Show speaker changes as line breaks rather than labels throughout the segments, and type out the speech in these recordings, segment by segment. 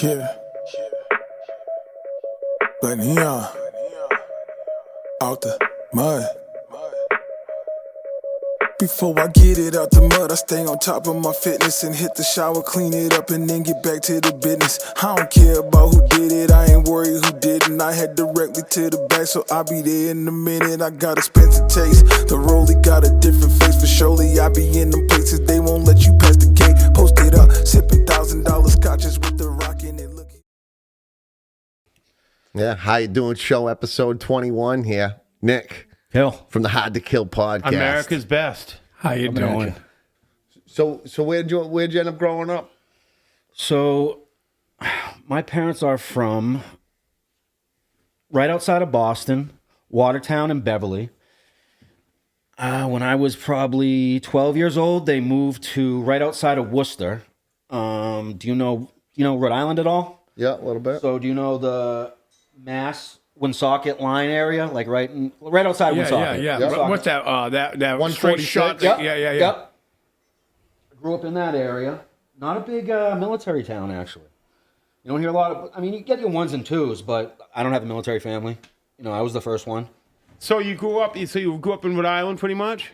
Yeah. But neon out the mud. Before I get it out the mud, I stay on top of my fitness and hit the shower, clean it up, and then get back to the business. I don't care about who did it, I ain't worried who didn't. I head directly to the back, so I'll be there in a minute. I got expensive taste, the rollie got a different face. For surely I be in them places, they won't let you pass the gate. Post it up, sipping $1,000 scotches with the rock in it.
Yeah, how you doing? Show episode 21 here. Nick.
Hill.
From the Hard to Kill podcast.
America's Best.
How you doing?
So where'd you end up growing up?
So my parents are from right outside of Boston, Watertown and Beverly. When I was probably 12 years old, they moved to right outside of Worcester. Do you know Rhode Island at all?
Yeah, a little bit.
So do you know the Mass Woonsocket line area, like right outside of Woonsocket?
Yeah.
Woonsocket.
What's that? That
146?
shot.
Yep.
Yeah.
Yep. I grew up in that area. Not a big military town, actually. You don't hear a lot of. I mean, you get your ones and twos, but I don't have a military family. I was the first one.
So you grew up. So you grew up in Rhode Island, pretty much.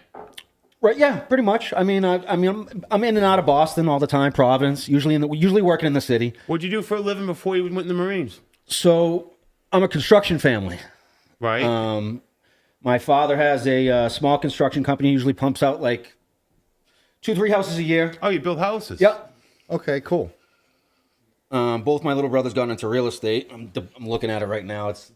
Right? Yeah, pretty much. I'm in and out of Boston all the time. Providence, usually working in the city.
What'd you do for a living before you went in the Marines?
So I'm a construction family.
Right.
My father has a small construction company. He usually pumps out like 2-3 houses a year.
Oh, you build houses.
Yep.
Okay, cool.
Both my little brothers got into real estate. I'm looking at it right now. It's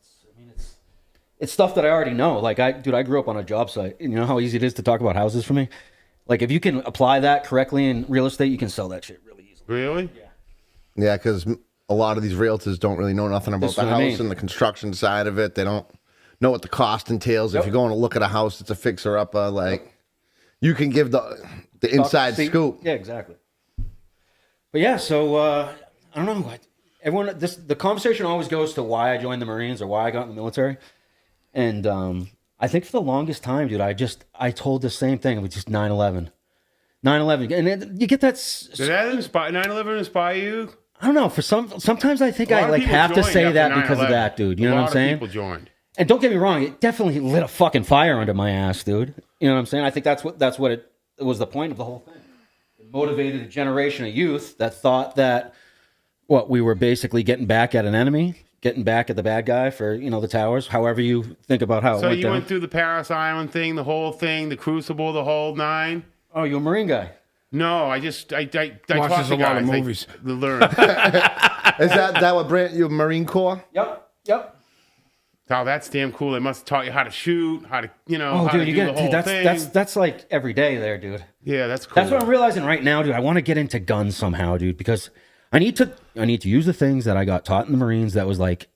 stuff that I already know. Like I grew up on a job site. You know how easy it is to talk about houses for me? Like if you can apply that correctly in real estate, you can sell that shit really easily.
Really?
Yeah.
Yeah, because a lot of these realtors don't really know nothing about the house and the construction side of it. They don't know what the cost entails. If you're going to look at a house, it's a fixer-upper. Like you can give the inside scoop.
Yeah, exactly. But yeah, so I don't know. The conversation always goes to why I joined the Marines or why I got in the military. And I think for the longest time, dude, I told the same thing. It was just 9/11. 9/11. And you get that.
Did that inspire 9/11 inspire you?
I don't know. Sometimes I think I have to say that because of that, dude. You know what I'm saying?
People joined.
And don't get me wrong, it definitely lit a fucking fire under my ass, dude. You know what I'm saying? I think that's what it was the point of the whole thing. It motivated a generation of youth that thought that we were basically getting back at an enemy. Getting back at the bad guy for, the towers, however you think about how it went down.
So you went through the Paris Island thing, the whole thing, the Crucible, the whole nine?
Oh, you're a Marine guy?
No, I
watches
talk to
a lot of movies.
I learn.
Is that what Brent, you Marine Corps?
Yep.
Oh, that's damn cool. They must have taught you how to shoot, how to,
how
to
dude,
do the whole thing.
That's like every day there, dude.
Yeah, that's cool.
That's what I'm realizing right now, dude. I want to get into guns somehow, dude, because I need to use the things that I got taught in the Marines that was like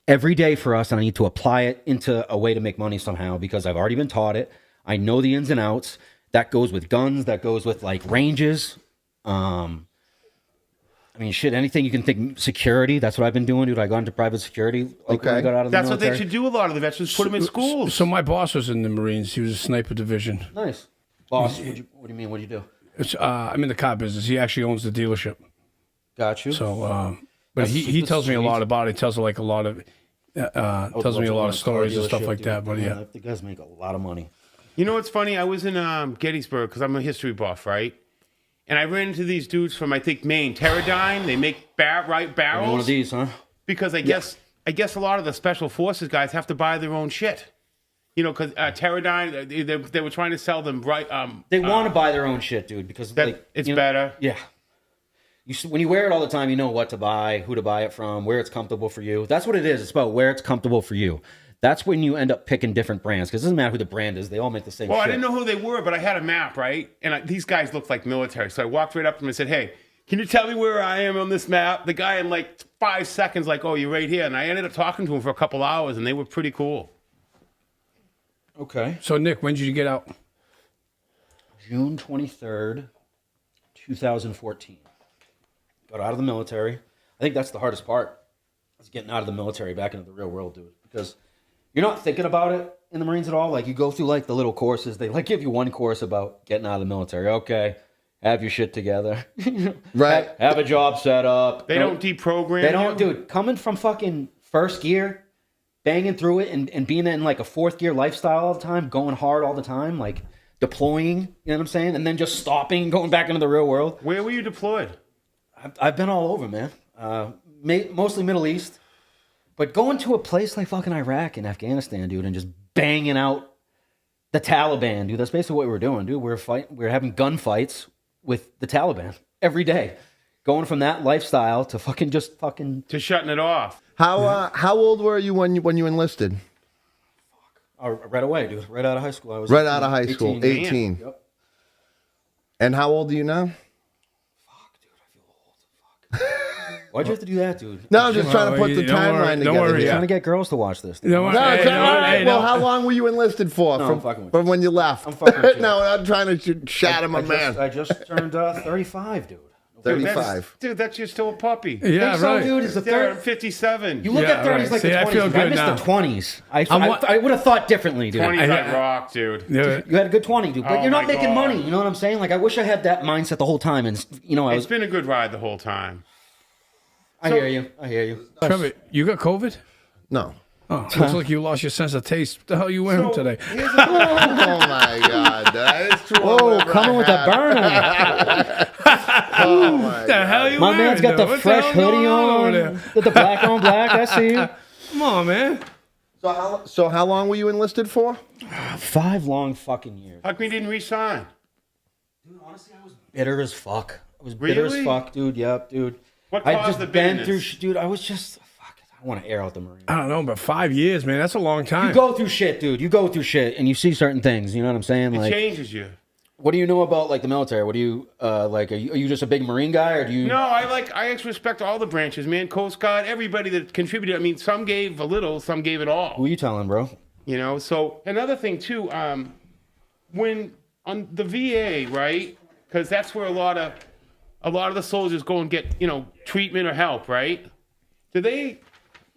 every day for us, and I need to apply it into a way to make money somehow because I've already been taught it. I know the ins and outs. That goes with guns. That goes with like ranges. Anything you can think. Security. That's what I've been doing, dude. I got into private security. When I got out of the
That's
military.
what they should do. A lot of the veterans put them in schools.
So my boss was in the Marines. He was a sniper division.
Nice. Boss, what do you mean? What do you do?
I'm in the car business. He actually owns the dealership.
Got you.
So, but he tells me a lot about it. He tells me like a lot of tells me a lot of stories and stuff like that. But yeah,
the guys make a lot of money.
You know what's funny? I was in Gettysburg because I'm a history buff, right? And I ran into these dudes from I think Maine, Pterodyne. They make barrels.
One of these, huh?
Because I guess a lot of the special forces guys have to buy their own shit. Because Pterodyne, they were trying to sell them right.
They want to buy their own shit, dude, because
it's better.
Yeah. When you wear it all the time, you know what to buy, who to buy it from, where it's comfortable for you. That's what it is. It's about where it's comfortable for you. That's when you end up picking different brands, because it doesn't matter who the brand is. They all make the same shit.
I didn't know who they were, but I had a map, right? And these guys looked like military. So I walked right up to them and said, hey, can you tell me where I am on this map? The guy in like 5 seconds, like, oh, you're right here. And I ended up talking to him for a couple hours, and they were pretty cool.
Okay.
So, Nick, when did you get out?
June 23rd, 2014. Got out of the military. I think that's the hardest part, is getting out of the military back into the real world, dude. Because you're not thinking about it in the Marines at all. Like, you go through, like, the little courses. They, like, give you one course about getting out of the military. Okay, have your shit together.
Right.
Have a job set up.
They don't deprogram.
They don't,
you?
dude. Coming from fucking first gear, banging through it, and being in like a fourth gear lifestyle all the time, going hard all the time, like deploying. You know what I'm saying? And then just stopping, going back into the real world.
Where were you deployed?
I've been all over, man. Mostly Middle East, but going to a place like fucking Iraq and Afghanistan, dude, and just banging out the Taliban, dude. That's basically what we were doing, dude. We were having gunfights with the Taliban every day, going from that lifestyle to
To shutting it off.
How old were you when you enlisted?
Right away, dude. Right out of high school. I was
Right out of high school,
18.
18.
Yep.
And how old are you now?
Fuck, dude. I feel old. Fuck. Why'd you have to do that, dude?
No, I'm just trying to put the
don't
timeline
worry,
together.
don't worry,
here.
Trying to get girls to watch this. Dude.
You know what?
No,
Hey,
it's
no,
all right.
hey,
Well,
no.
how long were you enlisted for?
No, I'm fucking with
from when you left?
I'm fucking with you.
No, I'm trying to shatter my man.
I just turned 35, dude.
35.
Dude, that's you're still a puppy.
Yeah,
Think so,
right.
dude? Is the
There, I'm
third?
57.
You look
Yeah,
at 30s
right.
like
See,
the
I
20s.
feel
dude. I
good
missed
now.
the 20s.
I'm
I would have thought differently, dude.
20s I rock, dude.
Yeah.
You had a good 20, dude. But
Oh
you're not
my
making
God.
money. You know what I'm saying? Like, I wish I had that mindset the whole time. And, you know,
It's been a good ride the whole time.
I hear you.
Trevor, you got COVID?
No.
Oh, looks like you lost your sense of taste. What the hell are you wearing today?
Oh my God, that is true.
Oh, coming with a burner.
Oh my
What the hell are you
My
wearing?
man's got the
though? What
fresh
hell going
hoodie
over
on.
there?
With the black on black. I see you.
Come on, man.
So how long were you enlisted for?
5 long fucking years.
How come you didn't resign?
Dude, honestly, I was bitter as fuck. I was bitter
Really?
as fuck, dude. Yep, dude.
What
I
caused
just
the
been
bitterness?
through, dude. I was just, fuck it. I want to air out the Marine.
I don't know, but 5 years, man. That's a long time.
You go through shit, dude. You go through shit, and you see certain things. You know what I'm saying?
It
Like,
changes you.
what do you know about like the military? What do you like? Are you just a big Marine guy, or do you?
No, I actually respect all the branches, man. Coast Guard, everybody that contributed. I mean, some gave a little, some gave it all.
Who are you telling, bro?
You know, so another thing too, when on the VA, right? Because that's where a lot of the soldiers go and get, you know, treatment or help, right? Do they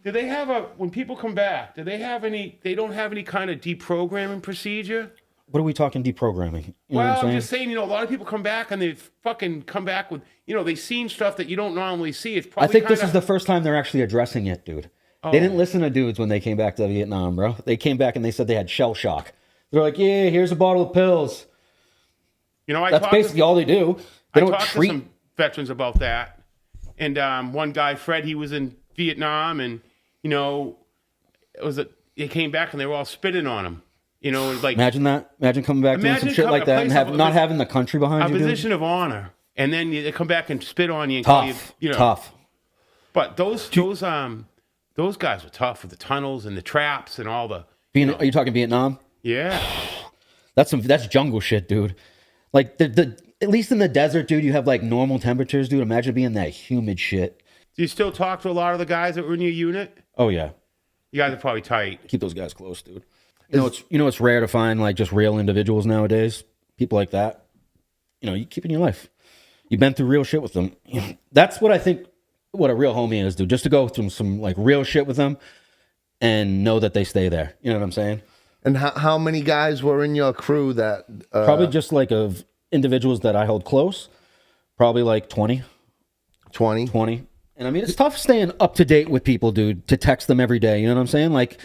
have when people come back? Do they have any? They don't have any kind of deprogramming procedure.
What are we talking deprogramming? You know
Well,
what I'm
I'm
saying?
just saying, you know, a lot of people come back and they fucking come back with, you know, they've seen stuff that you don't normally see. It's probably
I think this
kinda-
is the first time they're actually addressing it, dude. They didn't listen to dudes when they came back to Vietnam, bro. They came back and they said they had shell shock. They're like, yeah, here's a bottle of pills.
You know, I
That's
talked
basically all they do.
I
They don't
talked to
treat.
some veterans about that, and one guy, Fred, he was in Vietnam, and you know, they came back and they were all spitting on him. You know, like
Imagine that. Imagine coming back doing
Imagine
some shit
coming
like
to a
that and
place of-
not having the country behind
a
you, dude.
position of honor, and then they come back and spit on you and call you,
Tough.
you know,
Tough.
But those guys were tough with the tunnels and the traps and all the
Are you talking Vietnam?
yeah.
That's jungle shit, dude. Like the at least in the desert, dude, you have like normal temperatures, dude. Imagine being that humid shit.
Do you still talk to a lot of the guys that were in your unit?
Oh yeah.
You guys are probably tight.
Keep those guys close, dude. It's rare to find like just real individuals nowadays. People like that. You know, you keep in your life. You've been through real shit with them. That's what I think what a real homie is, dude. Just to go through some like real shit with them and know that they stay there. You know what I'm saying?
And how many guys were in your crew that...
Probably just like of individuals that I hold close. Probably like 20.
20?
And I mean, it's tough staying up to date with people, dude, to text them every day. You know what I'm saying? Like,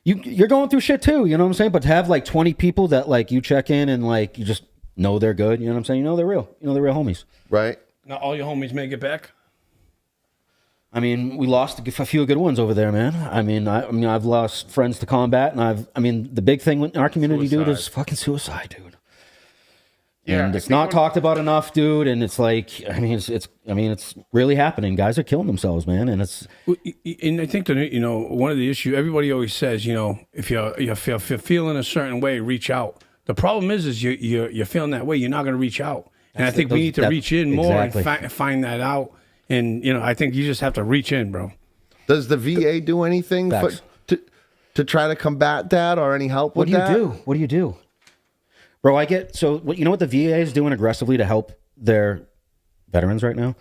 you're going through shit too. You know what I'm saying? But to have like 20 people that like you check in and like you just know they're good. You know what I'm saying? You know they're real. You know they're real homies.
Right?
Now all your homies make it back.
I mean, we lost a few good ones over there, man. I mean, I've lost friends to combat, and the big thing in our community, dude, is fucking suicide, dude.
Yeah,
And it's not talked about enough, dude. And it's like, it's really happening. Guys are killing themselves, man. And it's
And I think that, you know, one of the issues, everybody always says, you know, if you're feeling a certain way, reach out. The problem is you're feeling that way, you're not going to reach out. And I think we need to reach in more and find that out. And, you know, I think you just have to reach in, bro.
Does the VA do anything to try to combat that or any help with that?
What do you do? Bro, you know what the VA is doing aggressively to help their veterans right now?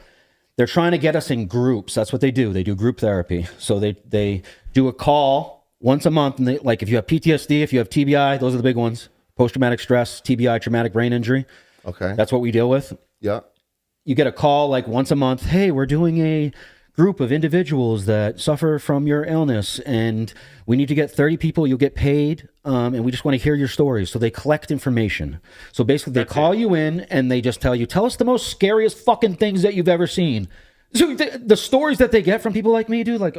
They're trying to get us in groups. That's what they do. They do group therapy. So they do a call once a month. And like if you have PTSD, if you have TBI, those are the big ones. Post-traumatic stress, TBI, traumatic brain injury.
Okay.
That's what we deal with.
Yeah.
You get a call like once a month. Hey, we're doing a group of individuals that suffer from your illness, and we need to get 30 people. You'll get paid, and we just want to hear your stories. So they collect information. So basically, they call you in and they just tell us the most scariest fucking things that you've ever seen. So the stories that they get from people like me, dude, like,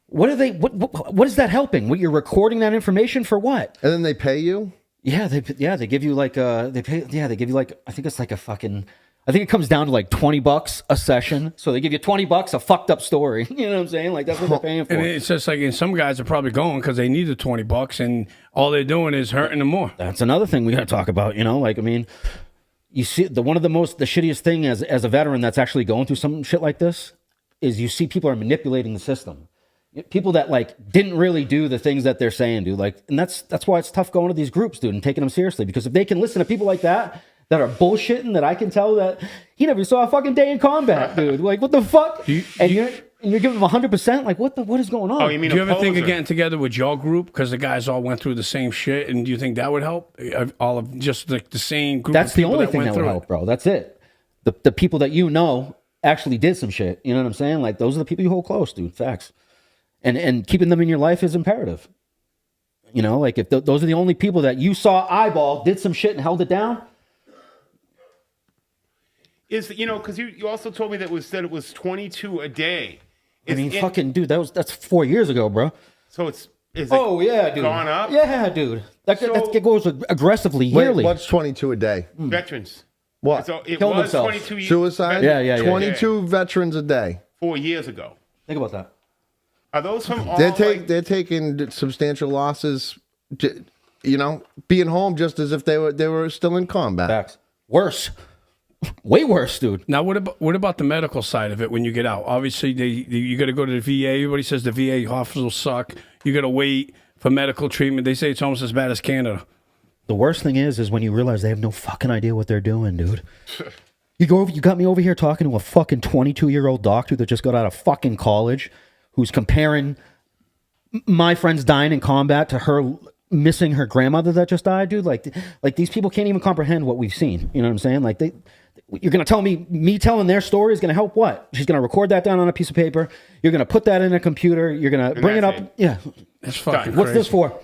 what are they? What is that helping? What, you're recording that information for what?
And then they pay you?
Yeah, they give you like they give you like, I think it's like a fucking, I think it comes down to like $20 a session. So they give you $20 a fucked up story. You know what I'm saying? Like that's what they're paying for.
And it's just like, and some guys are probably going because they need the $20, and all they're doing is hurting them more.
That's another thing we got to talk about. You know, like, I mean, you see the shittiest thing as a veteran that's actually going through some shit like this is you see people are manipulating the system. People that like didn't really do the things that they're saying, dude. Like, and that's why it's tough going to these groups, dude, and taking them seriously. Because if they can listen to people like that are bullshitting, that I can tell that he never saw a fucking day in combat, dude. Like, what the fuck? You're giving them 100%. Like, what is going on?
Oh, you mean
do you ever think of getting together with your group because the guys all went through the same shit? And do you think that would help? All of just like the same group.
That's
of people
the only thing that would
through
help, bro. That's it. The people that you know actually did some shit. You know what I'm saying? Like, those are the people you hold close, dude. Facts. And keeping them in your life is imperative. You know, like if those are the only people that you saw eyeball, did some shit and held it down.
Because you also told me that it was 22 a day.
Fucking dude, that's 4 years ago, bro.
So is it
yeah, dude,
gone up?
Yeah, dude. That goes aggressively yearly.
What's 22 a day?
Veterans.
What?
So it
Killing
was
themselves.
22
Suicide?
Yeah.
22 veterans a day.
4 years ago.
Think about that.
Are those from all?
They're taking substantial losses, being home just as if they were still in combat.
Facts. Worse. Way worse, dude.
Now, what about the medical side of it when you get out? Obviously, you got to go to the VA. Everybody says the VA hospitals suck. You got to wait for medical treatment. They say it's almost as bad as Canada.
The worst thing is when you realize they have no fucking idea what they're doing, dude. You got me over here talking to a fucking 22-year-old doctor that just got out of fucking college, who's comparing my friends dying in combat to her missing her grandmother that just died, dude. Like these people can't even comprehend what we've seen. You know what I'm saying? Like you're gonna tell me telling their story is gonna help what? She's gonna record that down on a piece of paper. You're gonna put that in a computer. You're gonna bring it up. Yeah.
That's fucking
What's
crazy.
this for?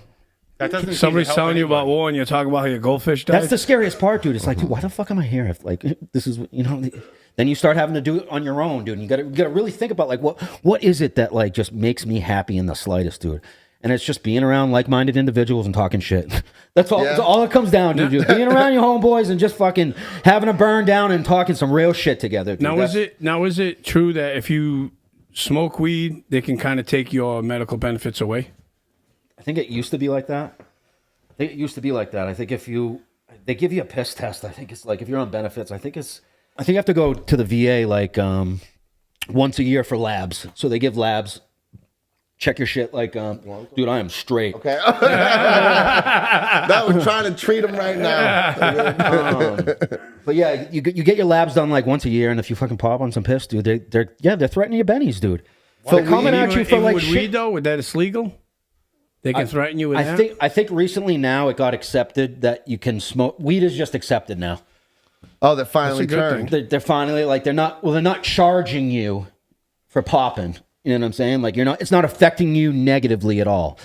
That doesn't.
Somebody's telling you about war and you're talking about how your goldfish died?
That's the scariest part, dude. It's like, dude, why the fuck am I here? If like this is, then you start having to do it on your own, dude. And you gotta really think about like what is it that like just makes me happy in the slightest, dude. And it's just being around like-minded individuals and talking shit. That's all. Yeah. That's all it comes down to, dude. Being around your homeboys and just fucking having a burn down and talking some real shit together. Dude.
Now is it true that if you smoke weed, they can kind of take your medical benefits away?
I think it used to be like that. I think they give you a piss test. I think it's like if you're on benefits. I think you have to go to the VA like once a year for labs. So they give labs. Check your shit like, dude, I am straight.
Okay. That was trying to treat him right now.
But yeah, you get your labs done like once a year, and if you fucking pop on some piss, dude, they're threatening your bennies, dude. So coming at you for like
shit. Weed though, with that it's legal. They can threaten you with that.
I think recently now it got accepted that you can smoke. Weed is just accepted now.
Oh, they're finally turned.
They're finally like they're not charging you for popping. You know what I'm saying? Like it's not affecting you negatively at all.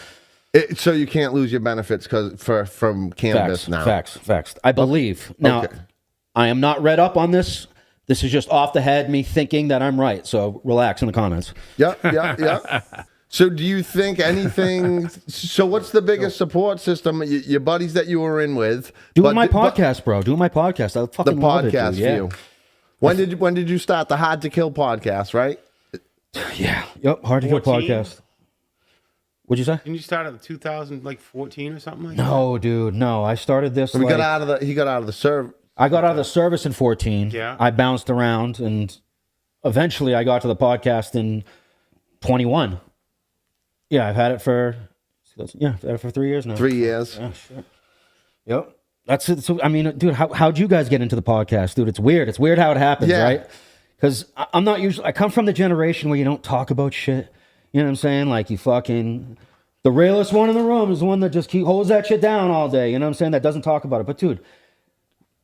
So you can't lose your benefits from cannabis now.
Facts. I believe. Now, I am not read up on this. This is just off the head, me thinking that I'm right. So relax in the comments.
Yeah. So do you think anything... So what's the biggest support system? Your buddies that you were in with?
Doing my podcast, bro. Doing my podcast. I fucking love it, dude.
For you. When did you start the Hard to Kill podcast, right?
Yeah. Yep. Hard to Kill podcast. What'd you say?
Didn't you start at 2014 or something like
that? No, dude. No. I started this
he got out of the service.
I got out of the service in 14.
Yeah.
I bounced around and eventually I got to the podcast in 21. Yeah, I've had it for 3 years now.
3 years.
Yeah, sure. Yep. That's it. So I mean, dude, how'd you guys get into the podcast, dude? It's weird. It's weird how it happens, right? Because I'm not usually. I come from the generation where you don't talk about shit. You know what I'm saying? Like you fucking. The realest one in the room is the one that just holds that shit down all day. You know what I'm saying? That doesn't talk about it. But dude,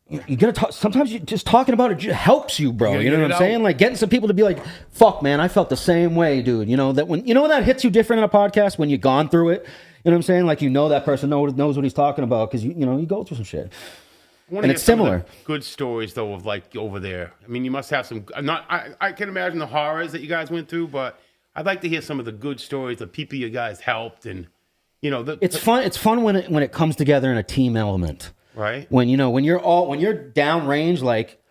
you gotta talk. Sometimes just talking about it helps you, bro. You know what I'm saying? Like getting some people to be like, "Fuck, man, I felt the same way, dude." You know that when that hits you different in a podcast when you've gone through it. You know what I'm saying? Like that person knows what he's talking about because you go through some shit. And it's similar.
Good stories though of like over there. I mean, you must have some. I can imagine the horrors that you guys went through, but I'd like to hear some of the good stories of people you guys helped and it's fun.
It's fun when it comes together in a team element.
Right.
When you're downrange, like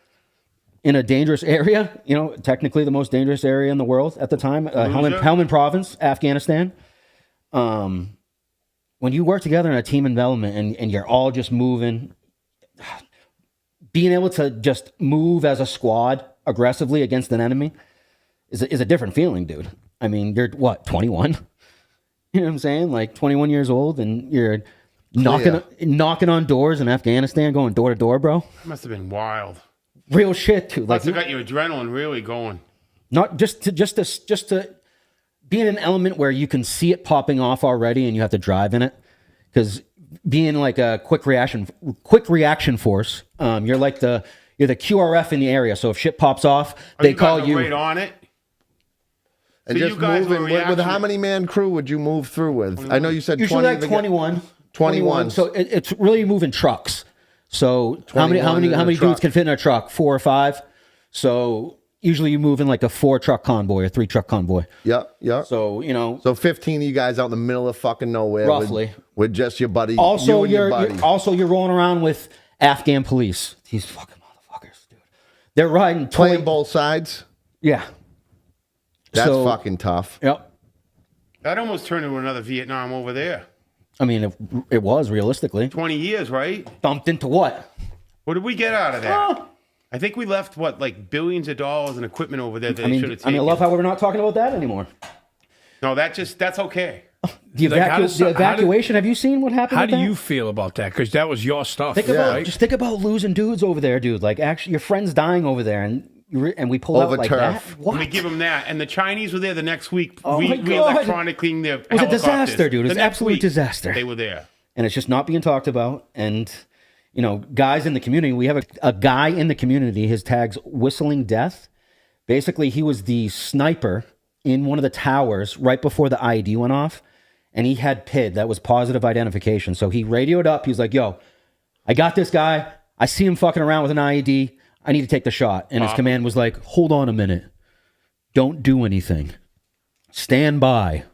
in a dangerous area, technically the most dangerous area in the world at the time, Helmand Province, Afghanistan. When you work together in a team environment and you're all just moving, being able to just move as a squad aggressively against an enemy is a different feeling, dude. I mean, you're what, 21? You know what I'm saying? Like 21 years old and you're knocking on doors in Afghanistan, going door to door, bro.
That must have been wild.
Real shit, too.
Must have got your adrenaline really going.
Not just to be in an element where you can see it popping off already, and you have to drive in it. Because being like a quick reaction force, you're the QRF in the area. So if shit pops off, they call you
right on it.
And so just moving with how many man crew would you move through with? 21. I know you said
usually
20.
Like 21. 21. So it's really moving trucks. So how many dudes can fit in a truck? 4 or 5. So usually you move in like a 4 truck convoy or 3 truck convoy.
Yeah.
So
So 15 of you guys out in the middle of fucking nowhere,
roughly,
with just your buddy.
Also, you're rolling around with Afghan police. These fucking motherfuckers, dude. They're riding
playing both sides.
Yeah.
That's fucking tough.
Yep.
That almost turned into another Vietnam over there.
I mean, it was realistically
20 years, right?
Dumped into what?
What did we get out of that? I think we left like billions of dollars in equipment over there that they should have taken.
I love how we're not talking about that anymore.
No, that's okay.
The evacuation. Have you seen what happened?
How do you feel about that? Because that was your stuff.
Just think about losing dudes over there, dude. Like actually, your friend's dying over there, and we pull out like
turf.
that. What?
We give them that, and the Chinese were there the next week.
Oh
we
my God.
electronically their
It was a disaster, dude. It was an absolute disaster.
They were there,
and it's just not being talked about. And guys in the community, we have a guy in the community. His tag's Whistling Death. Basically, he was the sniper in one of the towers right before the IED went off, and he had PID. That was positive identification. So he radioed up. He was like, "Yo, I got this guy. I see him fucking around with an IED. I need to take the shot." And his command was like, "Hold on a minute. Don't do anything. Stand by."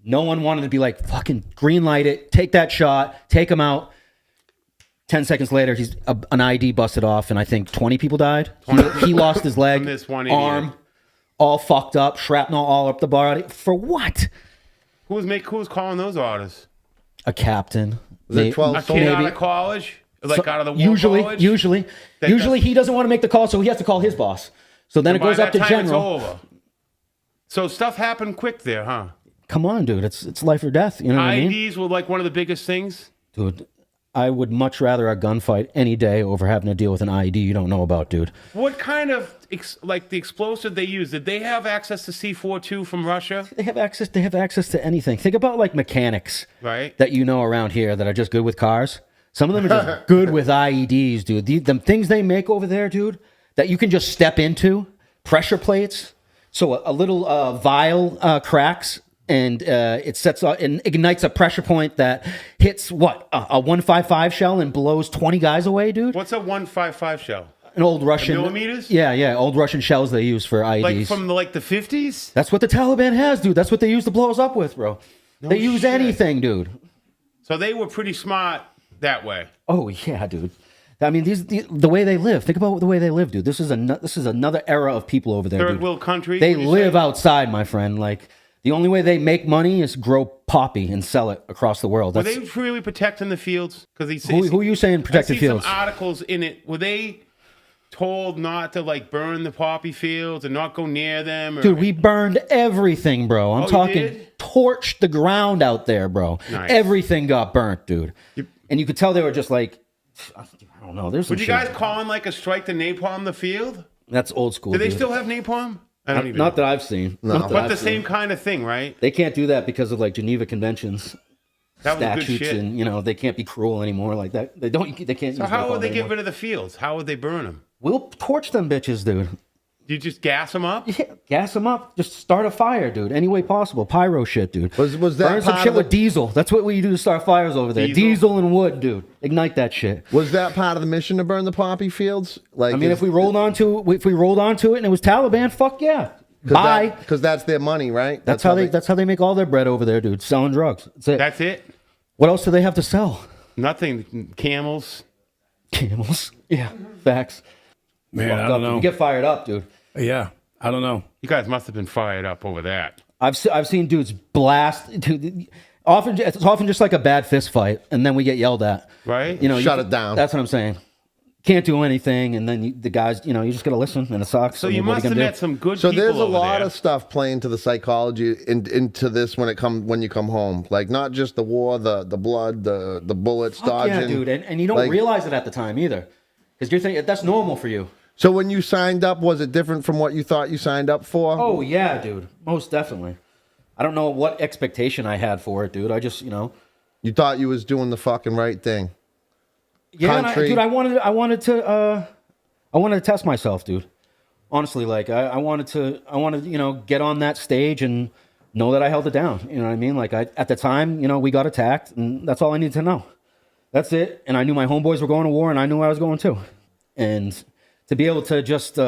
No one wanted to be like, fucking green light it, take that shot, take him out. 10 seconds later, an ID busted off, and I think 20 people died. He lost his leg, arm, all fucked up, shrapnel all up the body. For what?
Who was calling those orders?
A captain.
A kid out of college? Like out of the war college?
Usually he doesn't want to make the call, so he has to call his boss. So then it goes up to general.
It's over. So stuff happened quick there, huh?
Come on, dude. It's life or death. You know what I mean?
IEDs were like one of the biggest things?
Dude, I would much rather a gunfight any day over having to deal with an IED you don't know about, dude.
What kind of, like the explosive they used, did they have access to C4 from Russia?
They have access to anything. Think about like mechanics that around here that are just good with cars. Some of them are just good with IEDs, dude. The things they make over there, dude, that you can just step into, pressure plates. So a little vial cracks, and it sets up and ignites a pressure point that hits what a 155 shell and blows 20 guys away, dude.
What's a 155 shell?
An old Russian
millimeters.
Yeah, old Russian shells they use for IEDs.
Like from the 50s.
That's what the Taliban has, dude. That's what they use to blow us up with, bro. They use anything, dude.
So they were pretty smart that way.
Oh yeah, dude. I mean, the way they live. Think about the way they live, dude. This is another era of people over there.
Third world country.
They live outside, my friend. Like the only way they make money is grow poppy and sell it across the world.
Were they really protecting the fields? Because
who are you saying protected fields?
Some articles in it. Were they told not to burn the poppy fields and not go near them?
Dude, we burned everything, bro. I'm talking torched the ground out there, bro. Nice. Everything got burnt, dude. And you could tell they were just like, I don't know. Would
you guys call in a strike to napalm the field?
That's old school.
Do they still have napalm? I don't even
know.
Not
that I've seen.
No.
But the same kind of thing, right?
They can't do that because of Geneva Conventions.
That was good
statutes,
shit.
and they can't be cruel anymore like that. They don't. They can't.
So
use
how
napalm
would they get
anymore.
rid of the fields? How would they burn them?
We'll torch them bitches, dude.
You just gas them up?
Yeah, gas them up. Just start a fire, dude. Any way possible. Pyro shit, dude.
Was that
Burn some
part
shit
of the-
with diesel. That's what we do to start fires over there. Diesel and wood, dude. Ignite that shit.
Was that part of the mission to burn the poppy fields? Like,
I mean, if we rolled onto it and it was Taliban, fuck yeah. Bye.
Because that's their money, right?
That's how they make all their bread over there, dude. Selling drugs. That's it.
That's it?
What else do they have to sell?
Nothing. Camels.
Camels. Yeah. Facts.
Man, I don't know.
You get fired up, dude.
Yeah, I don't know.
You guys must have been fired up over that.
I've seen dudes blast. Dude, it's often just like a bad fist fight, and then we get yelled at.
Right?
Shut it down.
That's what I'm saying. Can't do anything, and then the guys, you just gotta listen, and it sucks.
So
I mean,
you
what are
must
gonna
have
do?
met some good
So
people
there's a
over
lot
there.
of stuff playing to the psychology into this when you come home. Like not just the war, the blood, the bullets
Fuck
dodging.
yeah, dude, and you don't
Like-
realize it at the time either, because you're thinking that's normal for you.
So when you signed up, was it different from what you thought you signed up for?
Oh yeah, dude, most definitely. I don't know what expectation I had for it, dude. I just,
You thought you was doing the fucking right thing.
yeah,
Country.
dude. I wanted to test myself, dude. Honestly, like I wanted to, get on that stage and know that I held it down. You know what I mean? Like at the time, we got attacked, and that's all I needed to know. That's it. And I knew my homeboys were going to war, and I knew I was going too. And to be able to just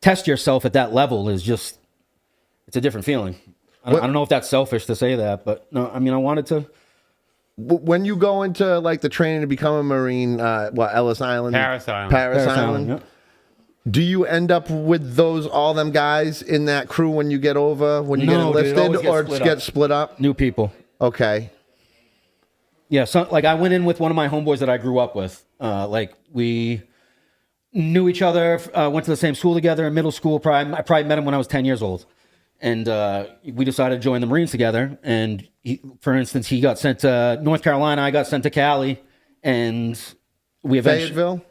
test yourself at that level is just, it's a different feeling. I don't know if that's selfish to say that, but no, I mean, I wanted to.
When you go into like the training to become a Marine, Ellis Island?
Paris Island.
Paris Island.
Yeah.
Do you end up with all them guys in that crew when you get over, when you
No, dude,
get
it always
enlisted,
gets
or
split
get
up.
split up?
New people.
Okay.
Yeah, so like I went in with one of my homeboys that I grew up with. Like we knew each other, went to the same school together in middle school. I probably met him when I was 10 years old. And we decided to join the Marines together. And for instance, he got sent to North Carolina. I got sent to Cali. And we eventually...
Fayetteville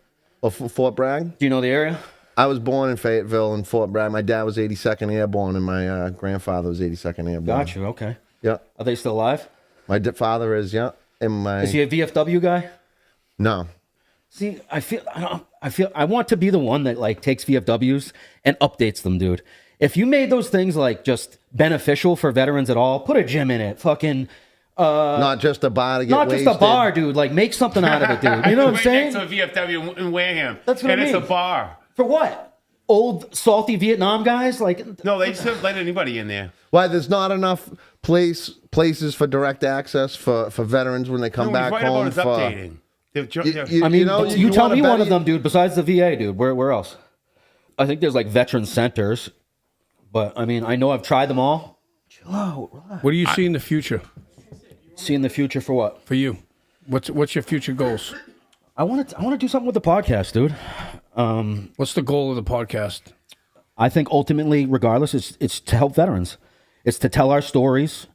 or Fort Bragg?
Do you know the area?
I was born in Fayetteville and Fort Bragg. My dad was 82nd Airborne, and my grandfather was 82nd Airborne.
Got you, okay.
Yeah.
Are they still alive?
My father is, yeah. And my...
Is he a VFW guy?
No.
See, I want to be the one that like takes VFWs and updates them, dude. If you made those things like just beneficial for veterans at all, put a gym in it. Fucking
not just a bar to get
not
wasted.
just a bar, dude. Like make something out of it, dude. You know what I'm
Right
saying?
next to a VFW in Wareham.
That's what
and
I mean.
it's a bar.
For what? Old salty Vietnam guys? Like
No, they just don't let anybody in there.
Why, there's not enough places for direct access for veterans when they come
No,
back
right
home.
about is updating.
I mean, you tell
want a
me one
better-
of them, dude. Besides the VA, dude. Where else? I think there's like veteran centers, but I mean, I know I've tried them all. Chill out, relax.
What do you see in the future
See in the future for what?
for you? What's your future goals?
I want to do something with the podcast, dude.
What's the goal of the podcast?
I think ultimately, regardless, it's to help veterans. It's to tell our stories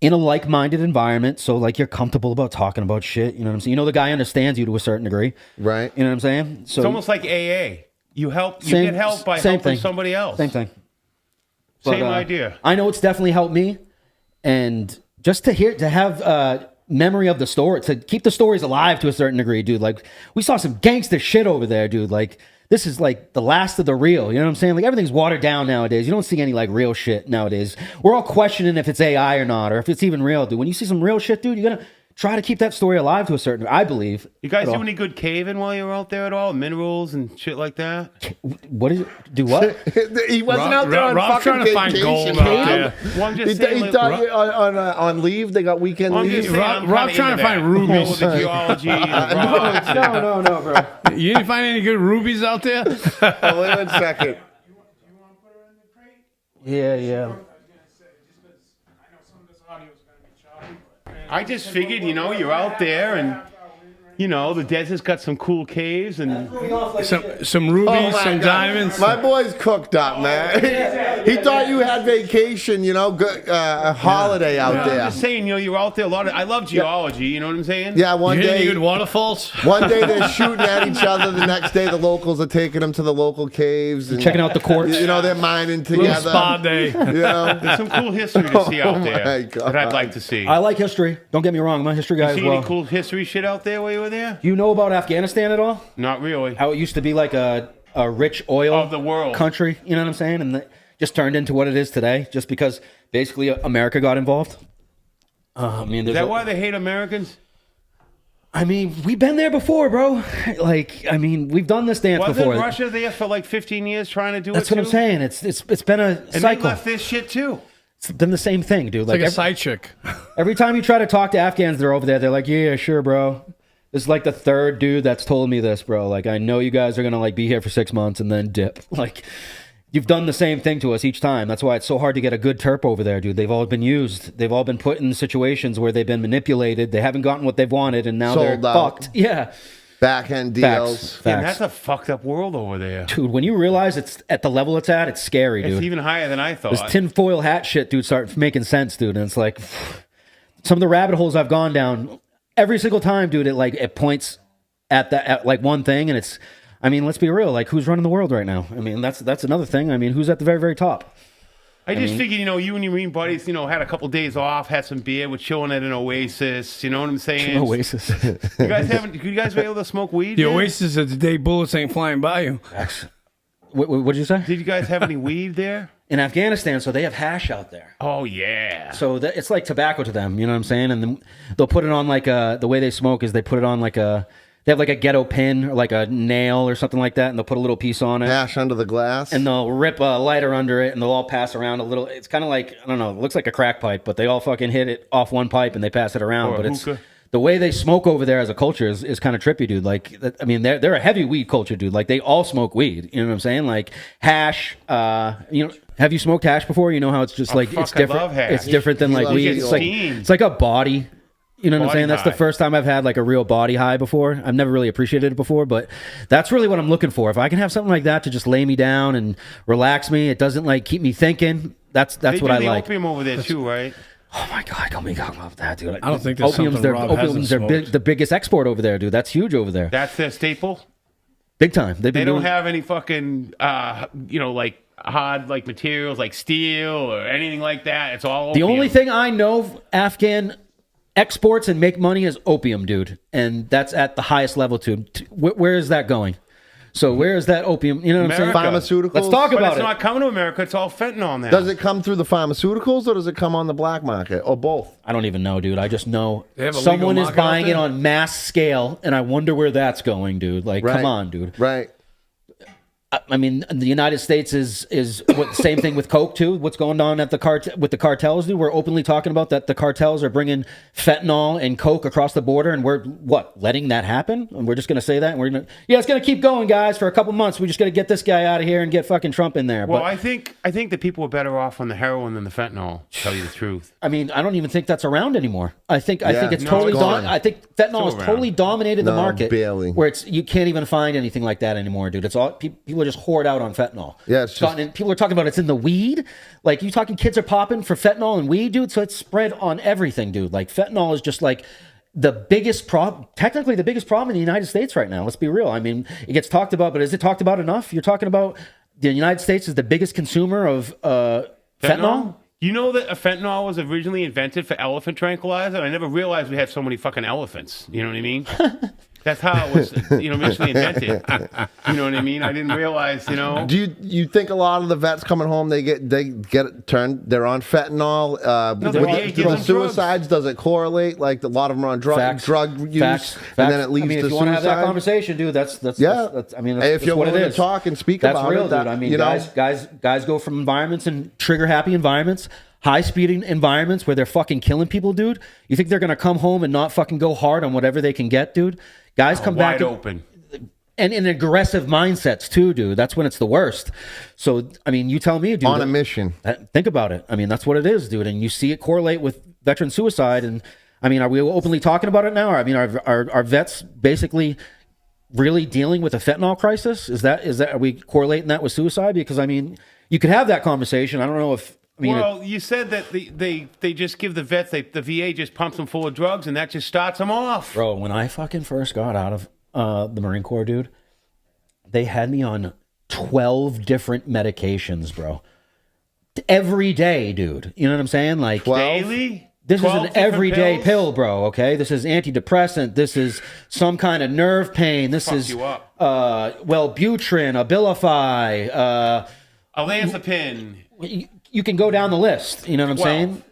in a like-minded environment, so like you're comfortable about talking about shit. You know what I'm saying? You know the guy understands you to a certain degree,
Right.
You know what I'm saying? So
It's almost like AA. You
same-
get help by
same
helping
thing.
somebody else.
Same thing.
Same
But,
idea.
I know it's definitely helped me, and just to have memory of the story, to keep the stories alive to a certain degree, dude. Like we saw some gangster shit over there, dude. Like this is like the last of the real. You know what I'm saying? Like everything's watered down nowadays. You don't see any like real shit nowadays. We're all questioning if it's AI or not, or if it's even real, dude. When you see some real shit, dude, you're gonna try to keep that story alive to a certain. I believe.
You guys
At
do
all.
any good caving while you were out there at all? Minerals and shit like that?
What is it? Do what?
He wasn't out there on
Rob's
fucking
trying to find
vacation.
gold out there.
Well, I'm
He,
just saying.
he
like,
thought you on leave. They got weekend
I'm
leave.
just saying, I'm
Rob's
kinda
trying to
into
find
that.
rubies.
All the geology and the rocks.
no, bro.
You didn't find any good rubies out there?
Oh, wait 1 second.
Yeah.
I just figured, you're out there and You know, the desert's got some cool caves and
Some rubies,
Oh my
some
God.
diamonds.
My boy's cooked up, man. He thought you had vacation, you know, good, a holiday out
I'm
there.
just saying, you know, you're out there a lot. I love geology. You know what I'm saying?
Yeah, one
You hit any
day,
good waterfalls?
one day they're shooting at each other. The next day, the locals are taking them to the local caves and
Checking out the quartz.
You know, they're mining
Little
together.
spa day.
You know,
There's some cool history to see out
Oh my
there
God.
that I'd like to see.
I like history. Don't get me wrong. I'm a history guy as
See
well.
any cool history shit out there while you were there?
You know about Afghanistan at all?
Not really.
How it used to be like a rich oil
Of the world.
country, you know what I'm saying? And just turned into what it is today, just because basically America got involved. I mean,
Is
there's
that why they hate Americans?
I mean, we've been there before, bro. Like, I mean, we've done this dance
Wasn't
before.
Russia there for like 15 years trying to do
That's
it
what I'm
too?
saying. It's been a
And they
cycle.
left this shit too.
It's been the same thing, dude.
Like a
every,
side chick.
every time you try to talk to Afghans, they're over there. They're like, yeah, sure, bro. This is like the third dude that's told me this, bro. Like, I know you guys are gonna like be here for 6 months and then dip. Like, you've done the same thing to us each time. That's why it's so hard to get a good terp over there, dude. They've all been used. They've all been put in situations where they've been manipulated. They haven't gotten what they've wanted, and now
Sold
they're
out.
fucked. Yeah,
backhand
facts.
deals.
Man,
Facts.
that's a fucked up world over there.
Dude, when you realize it's at the level it's at, it's scary, dude.
It's even higher than I thought.
This tinfoil hat shit, dude, start making sense, dude. And it's like some of the rabbit holes I've gone down every single time, dude. It points at like one thing, and it's. I mean, let's be real. Like, who's running the world right now? I mean, that's another thing. I mean, who's at the very, very top?
I just figured, you know, you and your Marine buddies, you know, had a couple days off, had some beer, were chilling at an Oasis. You know what I'm saying?
Oasis.
You guys were able to smoke weed?
The
there?
Oasis of the day bullets ain't flying by you.
What did you say?
Did you guys have any weed there?
In Afghanistan, so they have hash out there.
Oh yeah.
So it's like tobacco to them. You know what I'm saying? And then they'll put it on like the way they smoke is they put it on like they have like a ghetto pin or like a nail or something like that, and they'll put a little piece on it.
Hash under the glass.
And they'll rip a lighter under it, and they'll all pass around a little. It's kind of like, I don't know, it looks like a crack pipe, but they all fucking hit it off one pipe and they pass it around.
Or a
But it's
hookah.
the way they smoke over there as a culture is kind of trippy, dude. Like, I mean, they're a heavy weed culture, dude. Like, they all smoke weed. You know what I'm saying? Like hash. You know, have you smoked hash before? You know how it's just like
fuck,
it's
I
different.
love hash.
It's different than like
loves
weed.
it.
It's like a body. You know what I'm
Body
saying? That's the
high.
first time I've had like a real body high before. I've never really appreciated it before, but that's really what I'm looking for. If I can have something like that to just lay me down and relax me, it doesn't like keep me thinking. That's
They
what
do
I
the
like.
opium over there too, right?
Oh my god, don't make up about that, dude.
I don't think there's something Rob hasn't smoked.
the biggest export over there, dude. That's huge over there,
That's their staple.
big time. They've
They
been
don't
doing,
have any fucking, you know, like hard like materials like steel or anything like that. It's all
the
opium.
only thing I know Afghan exports and make money is opium, dude, and that's at the highest level too. Where is that going? So where is that opium? You know what I'm saying?
America.
Pharmaceuticals.
Let's talk
But
about
it's
it.
not coming to America. It's all fentanyl now.
Does it come through the pharmaceuticals or does it come on the black market or both?
I don't even know, dude. I just know
They have a
someone
legal
is
market out
buying it
there?
on mass scale, and I wonder where that's going, dude. Like, come on, dude.
Right.
I mean, the United States is what same thing with Coke too. What's going on at with the cartels, dude? We're openly talking about that the cartels are bringing fentanyl and Coke across the border, and we're letting that happen, and we're just gonna say that, and we're gonna it's gonna keep going, guys, for a couple months. We just gotta get this guy out of here and get fucking Trump in there.
Well,
But
I think that people are better off on the heroin than the fentanyl. To tell you the truth.
I mean, I don't even think that's around anymore. I think it's
no,
totally
it's gone.
I think fentanyl
Still
has totally dominated the
No,
market.
barely.
Where you can't even find anything like that anymore, dude. It's all people are just hoard out on fentanyl.
Yeah, it's just-
and people are talking about it's in the weed. Like, you talking kids are popping for fentanyl and weed, dude. So it's spread on everything, dude. Like, fentanyl is just like the biggest problem, technically the biggest problem in the United States right now. Let's be real. I mean, it gets talked about, but is it talked about enough? You're talking about the United States is the biggest consumer of fentanyl.
You know that a fentanyl was originally invented for elephant tranquilizer? I never realized we had so many fucking elephants. You know what I mean? That's how it was, initially invented. You know what I mean? I didn't realize,
Do you think a lot of the vets coming home they get it turned? They're on fentanyl.
No,
With
the VA
the
gives them
suicides, does it correlate? Like a lot of them are on drug use, and then it leads
I mean,
to
if you want to have that
suicide.
conversation, dude, that's
Yeah.
I mean,
Hey, if
that's
you're
what it
willing to
is.
talk and speak
That's
about
real,
it, that-
dude. I mean,
you know-
guys go from environments and trigger happy environments, high speeding environments where they're fucking killing people, dude. You think they're gonna come home and not fucking go hard on whatever they can get, dude? Guys come back
wide open.
and in aggressive mindsets too, dude. That's when it's the worst. So, I mean, you tell me, dude.
On a mission.
Think about it. I mean, that's what it is, dude. And you see it correlate with veteran suicide. And I mean, are we openly talking about it now? I mean, are vets basically really dealing with a fentanyl crisis? Is that are we correlating that with suicide? Because I mean, you could have that conversation. I don't know if
well, you said that they just give the vets, the VA just pumps them full of drugs, and that just starts them off.
Bro, when I fucking first got out of the Marine Corps, dude, they had me on 12 different medications, bro. Every day, dude. You know what I'm saying? Like
12?
Daily?
This is an everyday
pills?
pill, bro, okay? This is antidepressant. This is some kind of nerve pain. This
Fuck
is
you up.
Wellbutrin, Abilify,
Olanzapine.
you can go down the list. You know what I'm saying?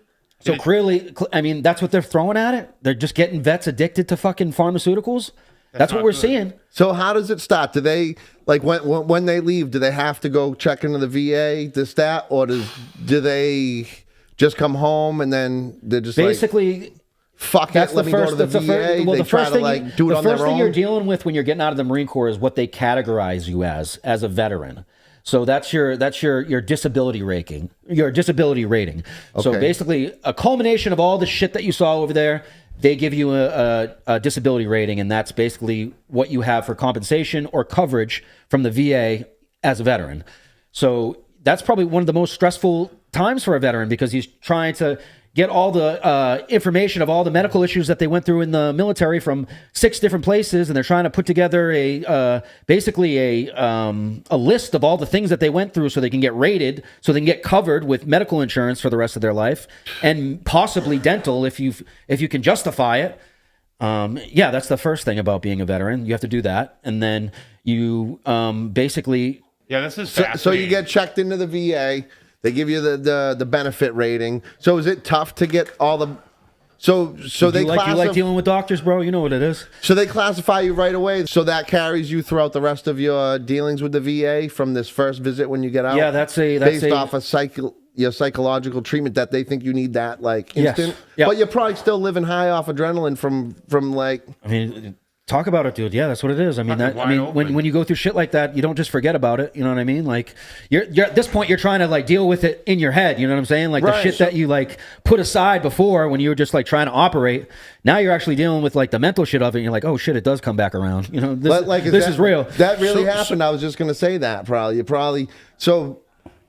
So clearly, I mean, that's what they're throwing at it. They're just getting vets addicted to fucking pharmaceuticals. That's what we're seeing.
So how does it start? Do they like when they leave? Do they have to go check into the VA, this that, or do they just come home and then they're just
basically?
Fuck
That's
it, let me go to the VA.
Well,
they
the
try
first
to
thing,
like do it
the
on their
first thing
own.
you're dealing with when you're getting out of the Marine Corps is what they categorize you as a veteran. So that's your disability rating. Your disability rating. So
Okay.
basically, a culmination of all the shit that you saw over there, they give you a disability rating, and that's basically what you have for compensation or coverage from the VA as a veteran. So that's probably one of the most stressful times for a veteran because he's trying to get all the information of all the medical issues that they went through in the military from 6 different places, and they're trying to put together basically a list of all the things that they went through so they can get rated, so they can get covered with medical insurance for the rest of their life, and possibly dental if you can justify it. Yeah, that's the first thing about being a veteran. You have to do that, and then you basically.
Yeah, this is
So you get checked into the VA. They give you the benefit rating. So is it tough to get all the? So they
you like dealing with doctors, bro? You know what it is.
So they classify you right away. So that carries you throughout the rest of your dealings with the VA from this first visit when you get out.
Yeah, that's
based off your psychological treatment that they think you need that like instant.
Yes. Yep.
But you're probably still living high off adrenaline from like.
I mean, talk about it, dude. Yeah, that's what it is. I mean, when you go through shit like that, you don't just forget about it. You know what I mean? Like you're at this point, you're trying to like deal with it in your head. You know what I'm saying? Like the shit that you like put aside before when you were just like trying to operate. Now you're actually dealing with like the mental shit of it. And you're like, oh shit, it does come back around. You know, this is real.
That really happened. I was just gonna say that so.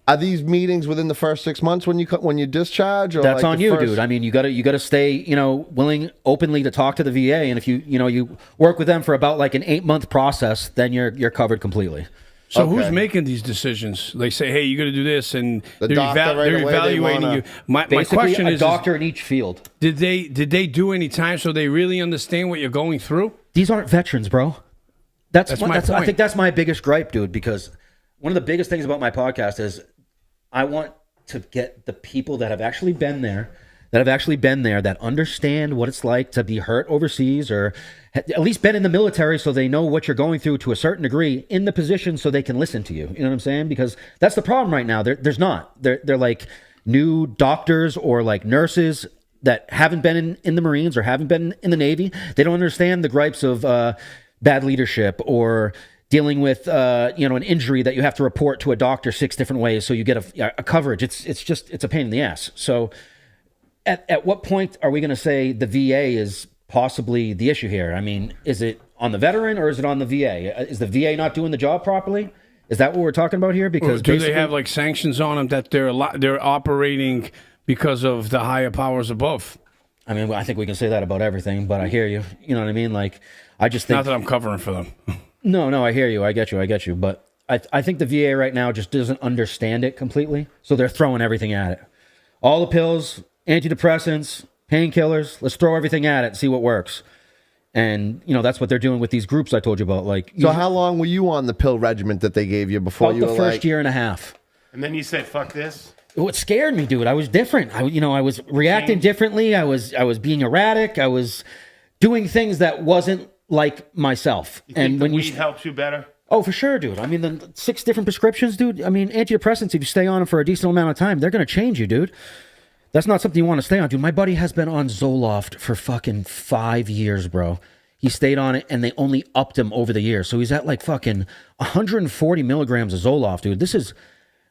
Are these meetings within the first 6 months when you discharge? Or
that's
like
on you, dude. I mean, you gotta stay, willing openly to talk to the VA, and if you work with them for about like an 8-month process, then you're covered completely.
So who's making these decisions? They say, "Hey, you got to do this," and they're evaluating you. My question is,
a doctor in each field.
Did they do any time so they really understand what you're going through?
These aren't veterans, bro. That's
my point.
I think that's my biggest gripe, dude. Because one of the biggest things about my podcast is I want to get the people that have actually been there, that understand what it's like to be hurt overseas, or at least been in the military, so they know what you're going through to a certain degree, in the position so they can listen to you. You know what I'm saying? Because that's the problem right now. There's not. They're like new doctors or like nurses that haven't been in the Marines or haven't been in the Navy. They don't understand the gripes of bad leadership or dealing with an injury that you have to report to a doctor 6 different ways so you get a coverage. It's a pain in the ass. So at what point are we going to say the VA is possibly the issue here? I mean, is it on the veteran or is it on the VA? Is the VA not doing the job properly? Is that what we're talking about here? Because
do they have like sanctions on them that they're operating because of the higher powers above?
I mean, I think we can say that about everything, but I hear you. You know what I mean? Like, I just think...
Not that I'm covering for them.
No, I hear you. I get you. But I think the VA right now just doesn't understand it completely. So they're throwing everything at it. All the pills, antidepressants, painkillers, let's throw everything at it and see what works. And, that's what they're doing with these groups I told you about. Like,
so how long were you on the pill regimen that they gave you before
about
you were
the first year and a half.
And then you said, fuck this?
What scared me, dude, I was different. I was reacting differently. I was being erratic. I was doing things that wasn't like myself.
You think the weed helps you better?
Oh, for sure, dude. I mean, the 6 different prescriptions, dude. I mean, antidepressants, if you stay on them for a decent amount of time, they're going to change you, dude. That's not something you want to stay on, dude. My buddy has been on Zoloft for fucking 5 years, bro. He stayed on it, and they only upped him over the years. So he's at like fucking 140 milligrams of Zoloft, dude. This is,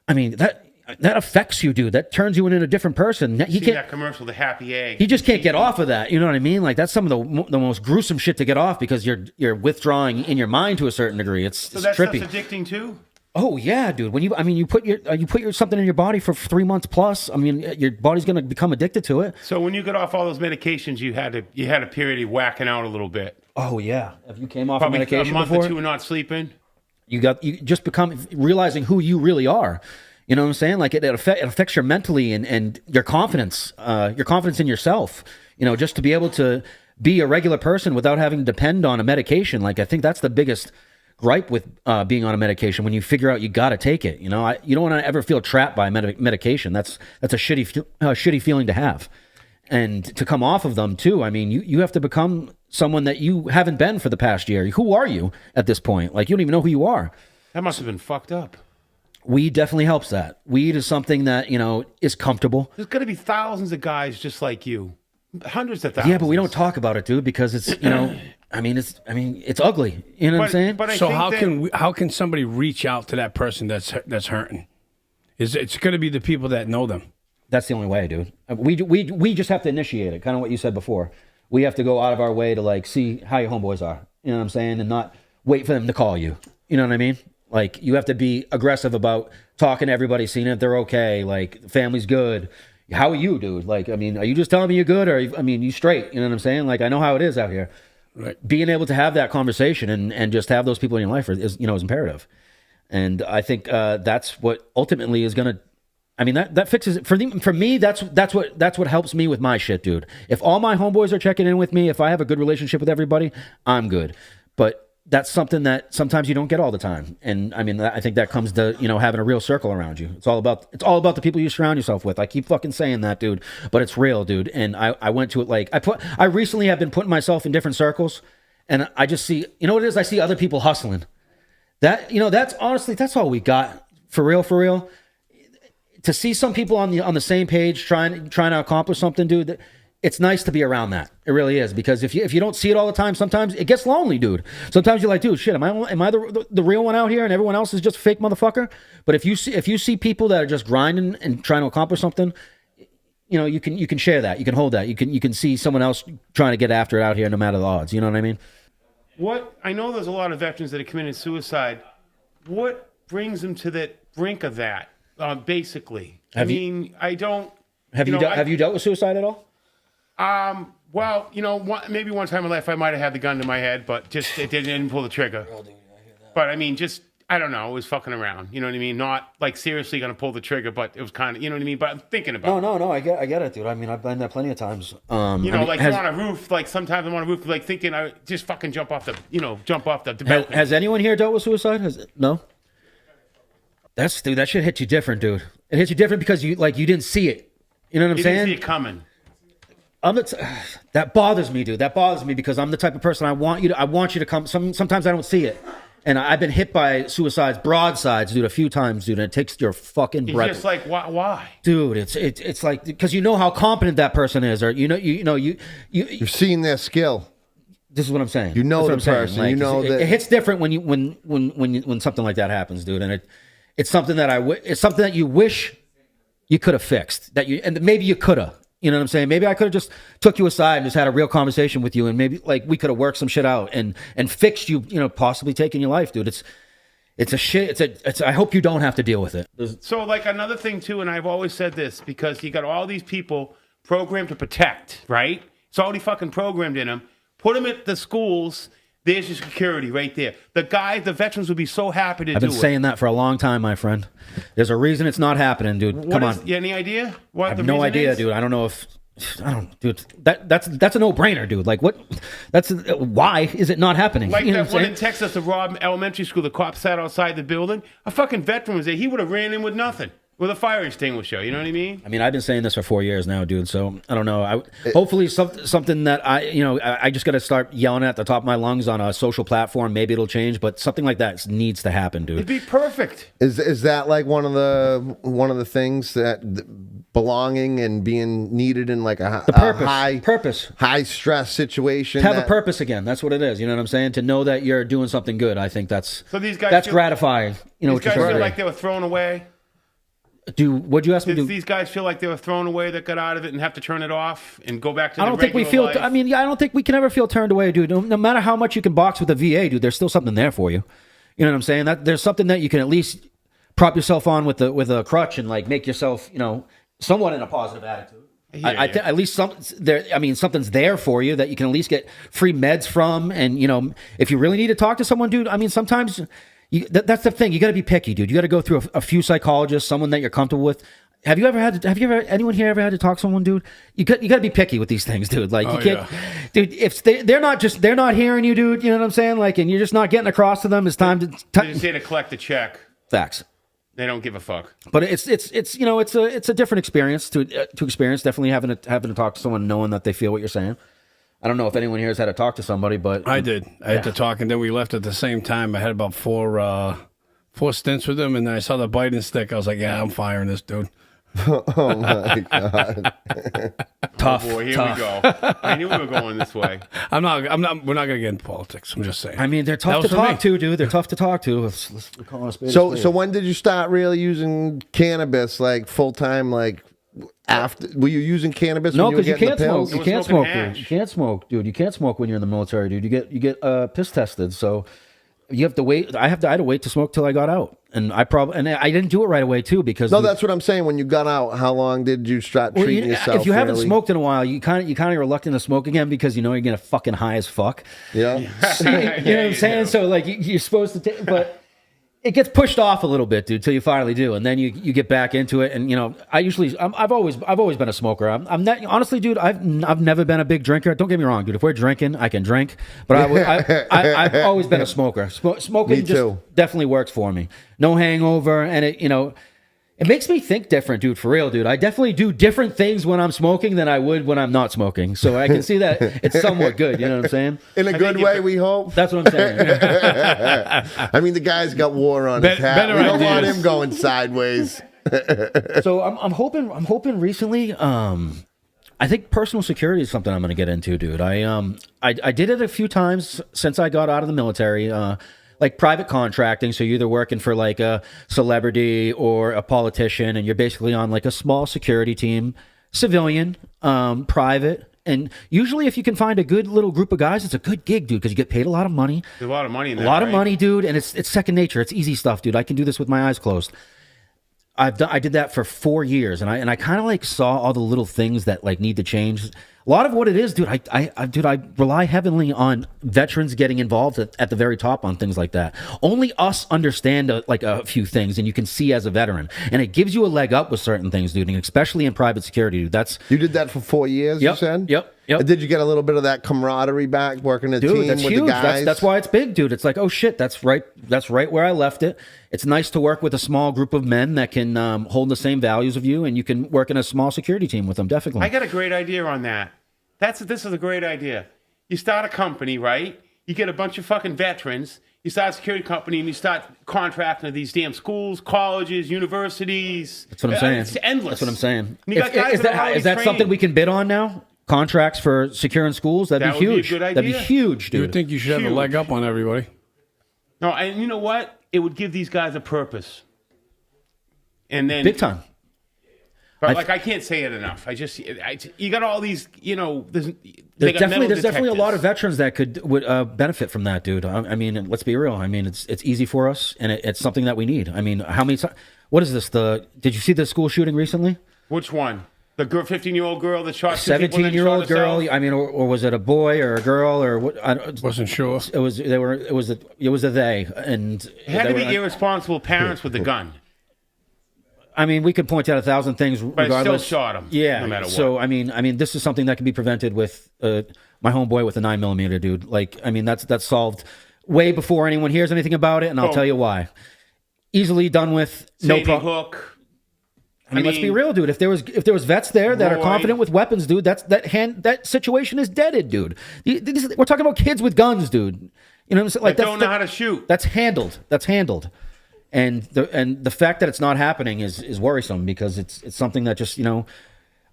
I mean, that that affects you, dude. That turns you into a different person. He
See
can't.
that commercial, the happy egg.
He just can't get off of that. You know what I mean? Like that's some of the most gruesome shit to get off because you're withdrawing in your mind to a certain degree. It's
that
trippy.
stuff's addicting too.
Oh yeah, dude. When you put your something in your body for 3 months plus, I mean, your body's gonna become addicted to it.
So when you got off all those medications, you had a period of whacking out a little bit.
Oh yeah. If you came off
Probably
of medication
a month
before,
or two of not sleeping.
you just become realizing who you really are. You know what I'm saying? Like it affects your mentally and your confidence in yourself. You know, just to be able to be a regular person without having to depend on a medication. Like I think that's the biggest gripe with being on a medication when you figure out you got to take it. You know, you don't want to ever feel trapped by medication. That's a shitty feeling to have, and to come off of them too. I mean, you have to become someone that you haven't been for the past year. Who are you at this point? Like you don't even know who you are.
That must have been fucked up.
Weed definitely helps that. Weed is something that is comfortable.
There's got to be thousands of guys just like you, hundreds of thousands.
Yeah, but we don't talk about it, dude, because it's it's ugly. You know what I'm saying?
But
So how can somebody reach out to that person that's hurting? It's going to be the people that know them.
That's the only way, dude. We just have to initiate it. Kind of what you said before. We have to go out of our way to like see how your homeboys are. You know what I'm saying? And not wait for them to call you. You know what I mean? Like you have to be aggressive about talking to everybody, seeing if they're okay. Like family's good. How are you, dude? Like, I mean, are you just telling me you're good, or you straight? You know what I'm saying? Like, I know how it is out here.
Right.
Being able to have that conversation and just have those people in your life is imperative. And I think that's what ultimately is gonna. I mean, that fixes it for me. That's what helps me with my shit, dude. If all my homeboys are checking in with me, if I have a good relationship with everybody, I'm good. But that's something that sometimes you don't get all the time. And I mean, I think that comes to, having a real circle around you. It's all about the people you surround yourself with. I keep fucking saying that, dude, but it's real, dude. And I went to it like I recently have been putting myself in different circles, and I just see, what it is? I see other people hustling. That's honestly, that's all we got for real. To see some people on the same page trying to accomplish something, dude, it's nice to be around that. It really is, because if you don't see it all the time, sometimes it gets lonely, dude. Sometimes you're like, dude, shit, am I the real one out here, and everyone else is just a fake motherfucker? But if you see people that are just grinding and trying to accomplish something, you can share that, you can hold that, you can see someone else trying to get after it out here, no matter the odds. You know what I mean?
What I know, there's a lot of veterans that have committed suicide. What brings them to that brink of that? Basically, I don't. Have
you dealt with suicide at all?
Well, maybe one time in life I might have had the gun to my head, but just it didn't pull the trigger. But I mean, just I don't know, it was fucking around. You know what I mean? Not like seriously gonna pull the trigger, but it was kind of, you know what I mean? But I'm thinking about.
No, I get it, dude. I mean, I've been there plenty of times.
You're on a roof. Like sometimes I'm on a roof, like thinking I just fucking jump off the balcony.
Has anyone here dealt with suicide? No. That shit hits you different, dude. It hits you different because you didn't see it. You know what I'm saying?
Didn't see it coming.
That bothers me, dude. That bothers me because I'm the type of person I want you to come. Sometimes I don't see it, and I've been hit by suicides, broadsides, dude, a few times, dude. And it takes your fucking breath.
It's just like why,
dude? It's like because you know how competent that person is, or
you've seen their skill.
This is what I'm saying.
You know the person.
Like,
that
it hits different when something like that happens, dude. And it's something that you wish you could have fixed. And maybe you could have. You know what I'm saying? Maybe I could have just took you aside and just had a real conversation with you, and maybe like we could have worked some shit out and fixed you. Possibly taking your life, dude. I hope you don't have to deal with it.
So like another thing too, and I've always said this because you got all these people programmed to protect, right? It's already fucking programmed in them. Put them at the schools. There's your security right there. The veterans would be so happy to do it.
I've been saying that for a long time, my friend. There's a reason it's not happening, dude. Come on.
You have any idea?
I have no idea, dude. I don't know if... dude. That's a no-brainer, dude. Like, what? Why is it not happening?
Like that one in Texas, the Robb Elementary School, the cop sat outside the building. A fucking veteran was there. He would have ran in with nothing. With a fire extinguisher, you know what I mean?
I mean, I've been saying this for 4 years now, dude. So I don't know. Hopefully, something that I just got to start yelling at the top of my lungs on a social platform. Maybe it'll change, but something like that needs to happen, dude.
It'd be perfect.
Is that like one of the things that belonging and being needed in like a high stress situation?
Have a purpose again. That's what it is. You know what I'm saying? To know that you're doing something good. I think that's
so. These guys
that's gratifying.
These guys feel like they were thrown away.
What'd you ask me to
Did
do?
these guys feel like they were thrown away that got out of it and have to turn it off and go back to
I
their
don't think we
regular
feel.
life?
I mean, yeah, I don't think we can ever feel turned away, dude. No matter how much you can box with a VA, dude, there's still something there for you. You know what I'm saying? That there's something that you can at least prop yourself on with a crutch and like make yourself, somewhat in a positive attitude. At least something's there for you that you can at least get free meds from, and if you really need to talk to someone, dude. I mean, sometimes that's the thing. You got to be picky, dude. You got to go through a few psychologists, someone that you're comfortable with. Have you ever anyone here ever had to talk to someone, dude? You got to be picky with these things, dude. Like you can't, dude. If they're not hearing you, dude. You know what I'm saying? Like, and you're just not getting across to them. It's time to.
They just say to collect a check.
Facts.
They don't give a fuck.
But it's a different experience to experience. Definitely having to talk to someone, knowing that they feel what you're saying. I don't know if anyone here has had to talk to somebody, but
I did. I had to talk, and then we left at the same time. I had about four stints with him, and then I saw the biting stick. I was like, yeah, I'm firing this dude.
Oh my god!
Tough.
Oh boy, here
tough.
we go. I knew we were going this way.
We're not gonna get into politics. I'm just saying.
I mean, they're tough to talk to, dude. They're tough to talk to. Let's call it a spade.
So when did you start really using cannabis, like full time? Like after, were you using cannabis?
No,
when you were
because you
getting
can't
the
smoke.
pills?
You can't
smoking
smoke, dude.
hash.
You can't smoke, dude. You can't smoke when you're in the military, dude. You get piss tested, so you have to wait. I had to wait to smoke till I got out, and I didn't do it right away too because
No, that's what I'm saying. When you got out, how long did you start treating yourself?
If you haven't
fairly?
smoked in a while, you kind of reluctant to smoke again because you're gonna fucking high as fuck.
Yeah.
You know what I'm saying?
do.
So like you're supposed to take, but it gets pushed off a little bit, dude, till you finally do, and then you get back into it. And I've always been a smoker. I'm not, honestly, dude. I've never been a big drinker. Don't get me wrong, dude. If we're drinking, I can drink, but I've always been a smoker. Smoking
Me
just
too.
definitely works for me. No hangover, and it makes me think different, dude. For real, dude. I definitely do different things when I'm smoking than I would when I'm not smoking. So I can see that it's somewhat good. You know what I'm saying?
In a good way, we hope.
That's what I'm saying.
I mean, the guy's got war on his hat.
better
We don't want
ideas.
him going sideways.
So I'm hoping recently. I think personal security is something I'm going to get into, dude. I did it a few times since I got out of the military. Like private contracting, so you're either working for like a celebrity or a politician, and you're basically on like a small security team, civilian, private. And usually, if you can find a good little group of guys, it's a good gig, dude, because you get paid a lot of money.
There's a lot of money in that.
A lot of
right?
money, dude, and it's second nature. It's easy stuff, dude. I can do this with my eyes closed. I did that for 4 years, and I kind of like saw all the little things that like need to change. A lot of what it is, dude. I rely heavily on veterans getting involved at the very top on things like that. Only us understand like a few things, and you can see as a veteran, and it gives you a leg up with certain things, dude. And especially in private security, dude.
You did that for 4 years,
Yep,
you said?
yep.
And did you get a little bit of that camaraderie back, working a
Dude,
team
that's
with
huge.
the guys?
That's why it's big, dude. It's like, oh shit, that's right where I left it. It's nice to work with a small group of men that can hold the same values of you, and you can work in a small security team with them. Definitely.
I got a great idea on that. This is a great idea. You start a company, right? You get a bunch of fucking veterans. You start a security company and you start contracting to these damn schools, colleges, universities.
That's what I'm saying.
It's endless.
That's what I'm saying.
And you got guys
Is
that are already
that something
trained.
we can bid on now? Contracts for securing schools? That'd
That
be
would be a
huge.
good
That'd be
idea.
huge,
You would
dude.
think you should have a
Huge.
leg up on everybody.
No, and you know what? It would give these guys a purpose. And then
Big time.
But like I can't say it enough. You got all these, there's
There's definitely a lot of veterans that would benefit from that, dude. I mean, let's be real. I mean, it's easy for us, and it's something that we need. I mean, how many? What is this? Did you see the school shooting recently?
Which one? The 15-year-old girl that shot 2 people and then
17-year-old
shot
girl.
herself?
I mean, or was it a boy or a girl or what?
Wasn't sure.
It was a they, and
It had to be irresponsible parents with a gun.
I mean, we could point out 1,000 things
But
regardless.
it still shot him.
Yeah.
No matter what.
So I mean, this is something that can be prevented with my homeboy with a 9mm, dude. Like, I mean, that's solved way before anyone hears anything about it, and I'll tell you why. Easily done with, no
Sandy
problem.
Hook.
I mean, let's be real, dude. If there was vets there that are
Roy.
confident with weapons, dude, that situation is deaded, dude. We're talking about kids with guns, dude. You know what I'm saying? Like,
That don't know how to shoot.
That's handled. And the fact that it's not happening is worrisome because it's something that just, I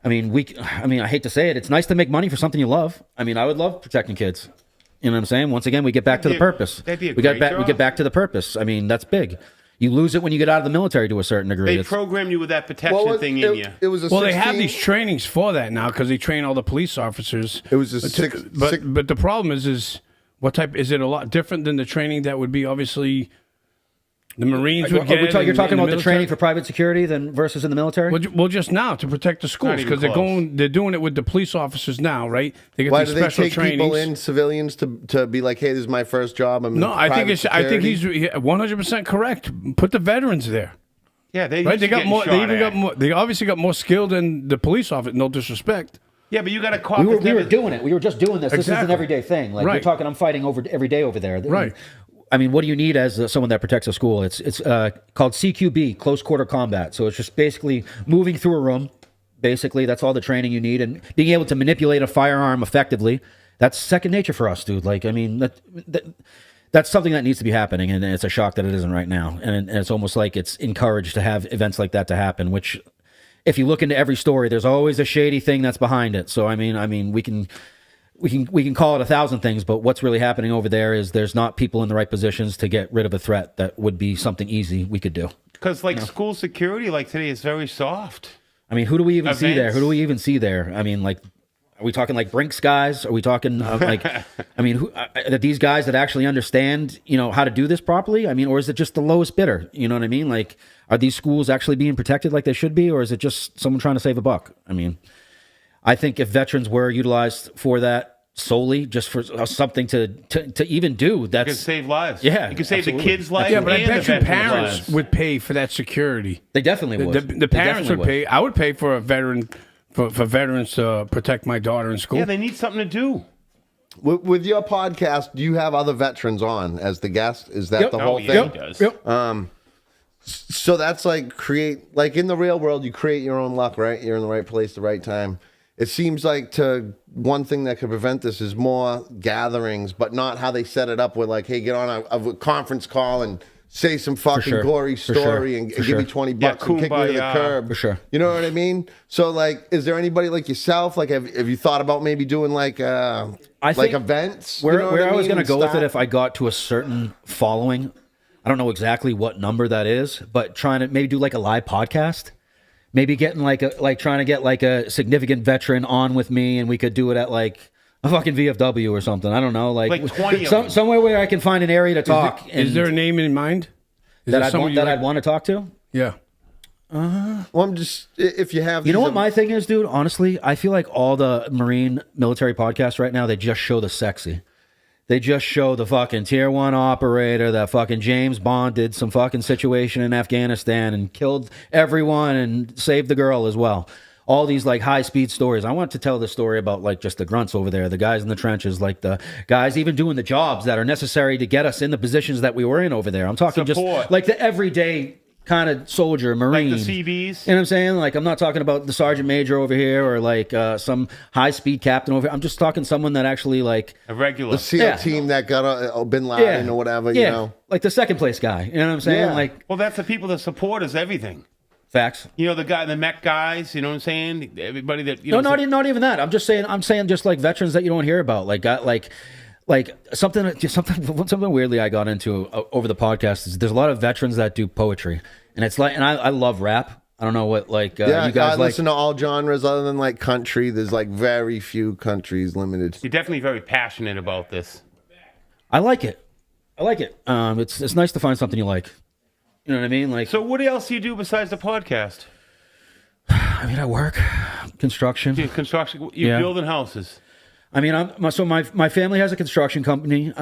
mean, I hate to say it, it's nice to make money for something you love. I mean, I would love protecting kids. You know what I'm saying? Once again, we get back to the purpose.
That'd be a
we
great
get
job.
back to the purpose. I mean, that's big. You lose it when you get out of the military to a certain degree.
They program you with that protection thing in you.
It was a
Well,
16,
they have these trainings for that now because they train all the police officers.
It was a
but the problem is what type? Is it a lot different than the training that would be obviously the Marines would get?
You're talking about the
military?
training for private security than versus in the military?
Well, just now to protect the schools
even
because they're doing it with the police officers now, right? They get
Why
these
do they
special
take
trainings.
people in, civilians, to be like, hey, this is my first job? I'm
No, I think
security?
he's 100% correct. Put the veterans there.
Yeah, they
Right?
used
They
to
got
get
more.
shot
They even
at.
got more. They obviously got more skill than the police officer. No disrespect.
Yeah, but you got a cop.
We were
that's never-
doing it. We were just doing this. This is an
Exactly.
everyday thing. Like you're
Right.
talking, I'm fighting over every day over there.
Right.
I mean, what do you need as someone that protects a school? It's called CQB, close quarter combat. So it's just basically moving through a room. Basically, that's all the training you need, and being able to manipulate a firearm effectively. That's second nature for us, dude. Like, I mean, that's something that needs to be happening, and it's a shock that it isn't right now. And it's almost like it's encouraged to have events like that to happen. Which, if you look into every story, there's always a shady thing that's behind it. So I mean, we can call it 1,000 things, but what's really happening over there is there's not people in the right positions to get rid of a threat that would be something easy we could do.
Because school security, like today, is very soft.
I mean, who do we even see there?
Events.
Who do we even see there? I mean, like, are we talking like Brinks guys? Are we talking like, I mean, that these guys that actually understand, how to do this properly? I mean, or is it just the lowest bidder? You know what I mean? Like, are these schools actually being protected like they should be, or is it just someone trying to save a buck? I mean, I think if veterans were utilized for that solely, just for something to even do,
You
that's
can save lives.
Yeah,
You can save
absolutely.
the kids' life.
Yeah, but I
and the
bet you
veterans'
parents
lives.
would pay for that security.
they definitely would.
The
They
parents
definitely
would pay. I would pay for a veteran for veterans to protect my daughter in school.
Yeah, they need something to do.
With your podcast, do you have other veterans on as the guest? Is that
Yep.
the
Oh,
whole
yeah,
thing?
he does.
Yep.
So that's like in the real world, you create your own luck, right? You're in the right place, the right time. It seems like one thing that could prevent this is more gatherings, but not how they set it up with like, hey, get on a conference call and say some fucking
sure.
gory
For
story
sure.
and
For
give
sure.
me 20 bucks
Yeah,
and kick me to the
kumbaya.
curb.
For sure.
You know what I mean? So like, is there anybody like yourself? Like, have you thought about maybe doing like
think
events?
Where,
You know what
where I was
mean?
going to go with it,
Start-
if I got to a certain following, I don't know exactly what number that is, but trying to maybe do like a live podcast, maybe getting trying to get like a significant veteran on with me, and we could do it at like a fucking VFW or something. I don't know,
Like 20 of them.
somewhere where I can find an area to talk.
Is there a name in mind? Is
that
there
I'd
someone
want,
you
I'd want to talk to?
Yeah.
Well, I'm just if you have.
You know
these
what my thing is, dude? Honestly, I feel like all the Marine military podcasts right now, they just show the sexy. They just show the fucking tier 1 operator that fucking James Bond did some fucking situation in Afghanistan and killed everyone and saved the girl as well. All these like high speed stories. I want to tell the story about like just the grunts over there, the guys in the trenches, like the guys even doing the jobs that are necessary to get us in the positions that we were in over there. I'm talking
Support.
just like the everyday kind of soldier, Marine.
Like the CVs.
You know what I'm saying? Like, I'm not talking about the sergeant major over here or like some high speed captain over here. I'm just talking someone that actually like
A regular.
the SEAL
Yeah.
team that got Bin Laden or whatever,
yeah,
you know.
like the second place guy. You know what I'm saying?
Yeah.
Like
Well, that's the people that support us, everything.
facts.
You know, the Met guys, you know what I'm saying? Everybody that, you
No,
know.
not even that. I'm saying just like veterans that you don't hear about. Like something weirdly I got into over the podcast is there's a lot of veterans that do poetry, and it's like, and I love rap. I don't know what like
Yeah,
you guys
I
like.
listen to all genres other than like country. There's like very few countries limited.
You're definitely very passionate about this.
I like it. It's nice to find something you like. You know what I mean? Like,
So what else do you do besides the podcast?
I mean, I work construction.
You construction. You're
Yeah.
building houses.
I mean, my family has a construction company,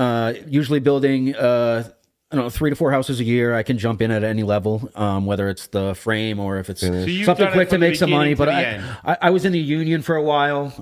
usually building, 3 to 4 houses a year. I can jump in at any level, whether it's the frame or if it's
you've
something
done it
quick to
from the
make some money.
beginning
But
to the end.
I was in the union for a while.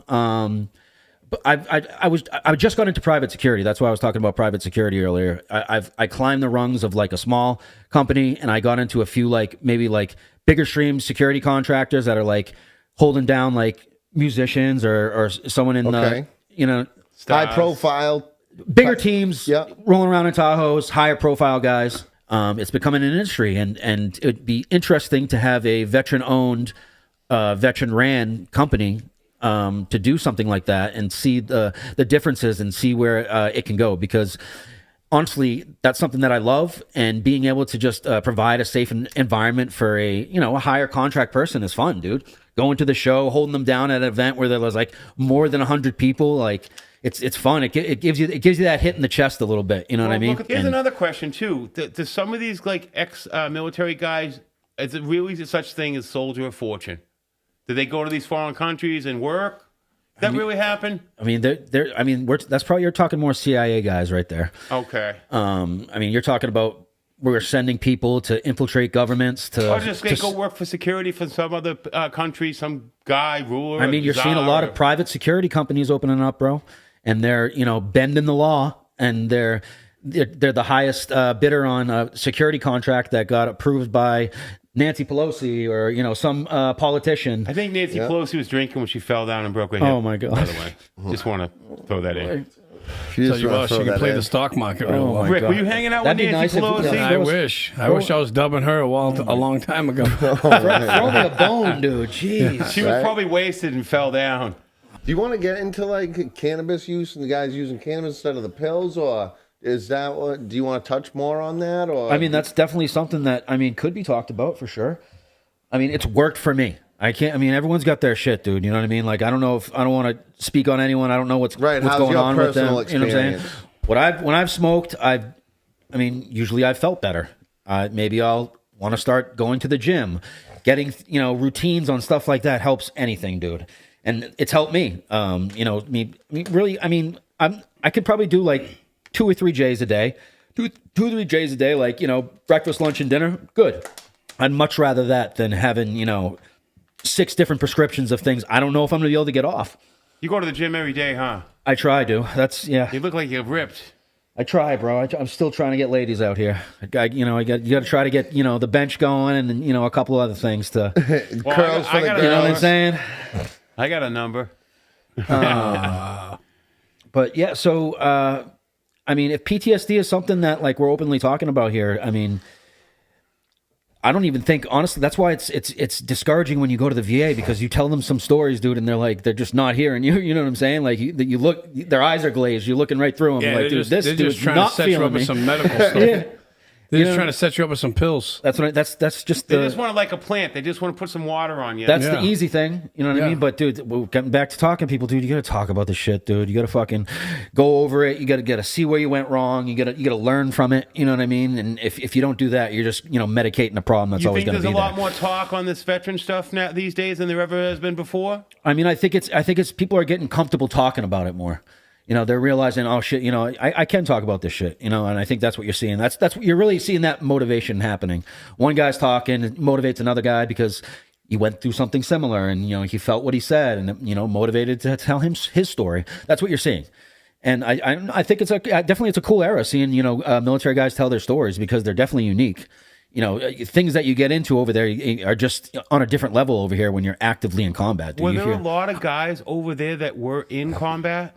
But I just got into private security. That's why I was talking about private security earlier. I climbed the rungs of like a small company, and I got into a few like maybe like bigger stream security contractors that are like holding down like musicians or someone in
Okay.
the
High profile.
bigger teams,
Yeah.
rolling around in Tahoes, higher profile guys. It's becoming an industry, and it'd be interesting to have a veteran-owned, veteran-ran company to do something like that and see the differences and see where it can go. Because honestly, that's something that I love, and being able to just provide a safe environment for a higher contract person is fun, dude. Going to the show, holding them down at an event where there was like more than 100 people, like it's fun. It gives you that hit in the chest a little bit. You know what I mean?
Look, here's another question too. Do some of these like ex-military guys, is it really such thing as soldier of fortune? Do they go to these foreign countries and work? Does that really happen?
I mean, that's probably, you're talking more CIA guys right there.
Okay.
I mean, you're talking about we're sending people to infiltrate governments
or just they go work for security for some other country, some guy, ruler.
I mean, you're seeing a lot of private security companies opening up, bro, and they're bending the law, and they're the highest bidder on a security contract that got approved by Nancy Pelosi or some politician.
I think Nancy Pelosi was drinking when she fell down and broke her hip.
Oh my god!
By the way, just want to throw that in.
Tell you what, she can play the stock market real well.
Rick, were you hanging out with Nancy Pelosi?
I wish. I wish I was dubbing her a long time ago.
Throw me a bone, dude. Jeez.
She was probably wasted and fell down.
Do you want to get into like cannabis use and the guys using cannabis instead of the pills, or is that what? Do you want to touch more on that? Or
I mean, that's definitely something that could be talked about for sure. I mean, it's worked for me. Everyone's got their shit, dude. You know what I mean? Like, I don't want to speak on anyone. I don't know what's going on with them.
Experience?
You know what I'm saying? When I've smoked, usually I've felt better. Maybe I'll want to start going to the gym, getting routines on stuff like that helps anything, dude. And it's helped me. I could probably do like 2 or 3 J's a day, 2 or 3 J's a day, like breakfast, lunch, and dinner. Good. I'd much rather that than having 6 different prescriptions of things I don't know if I'm gonna be able to get off.
You go to the gym every day, huh?
I try to.
You look like you're ripped.
I try, bro. I'm still trying to get ladies out here. You got to try to get the bench going, and then a couple other things to
curls for the girls.
You know what I'm saying?
I got a number.
But yeah, so if PTSD is something that like we're openly talking about here, I don't even think, honestly, that's why it's discouraging when you go to the VA, because you tell them some stories, dude, and they're just not hearing you. You know what I'm saying? Like you look, their eyes are glazed. You're looking right through them.
Yeah,
like, dude, this dude's
trying
not
to set you
feeling
up
me.
with some medical stuff.
Yeah.
They're just trying to set you up with some pills.
That's just
They just want to like a plant. They just want to put some water on you.
That's the easy thing. You know what I
Yeah.
mean? But dude, we're getting back to talking people, dude. You got to talk about this shit, dude. You got to fucking go over it. You got to see where you went wrong. You got to learn from it. You know what I mean? And if you don't do that, you're just medicating a problem that's always going to be there.
You think there's a lot more talk on this veteran stuff now these days than there ever has been before?
I think it's people are getting comfortable talking about it more. They're realizing, oh shit, I can talk about this shit, and I think that's what you're seeing. That's what you're really seeing, that motivation happening. One guy's talking, it motivates another guy because he went through something similar, and he felt what he said, and motivated to tell him his story. That's what you're seeing. And I think it's definitely a cool era seeing military guys tell their stories, because they're definitely unique. Things that you get into over there are just on a different level over here when you're actively in combat.
Were there a lot of guys over there that were in combat?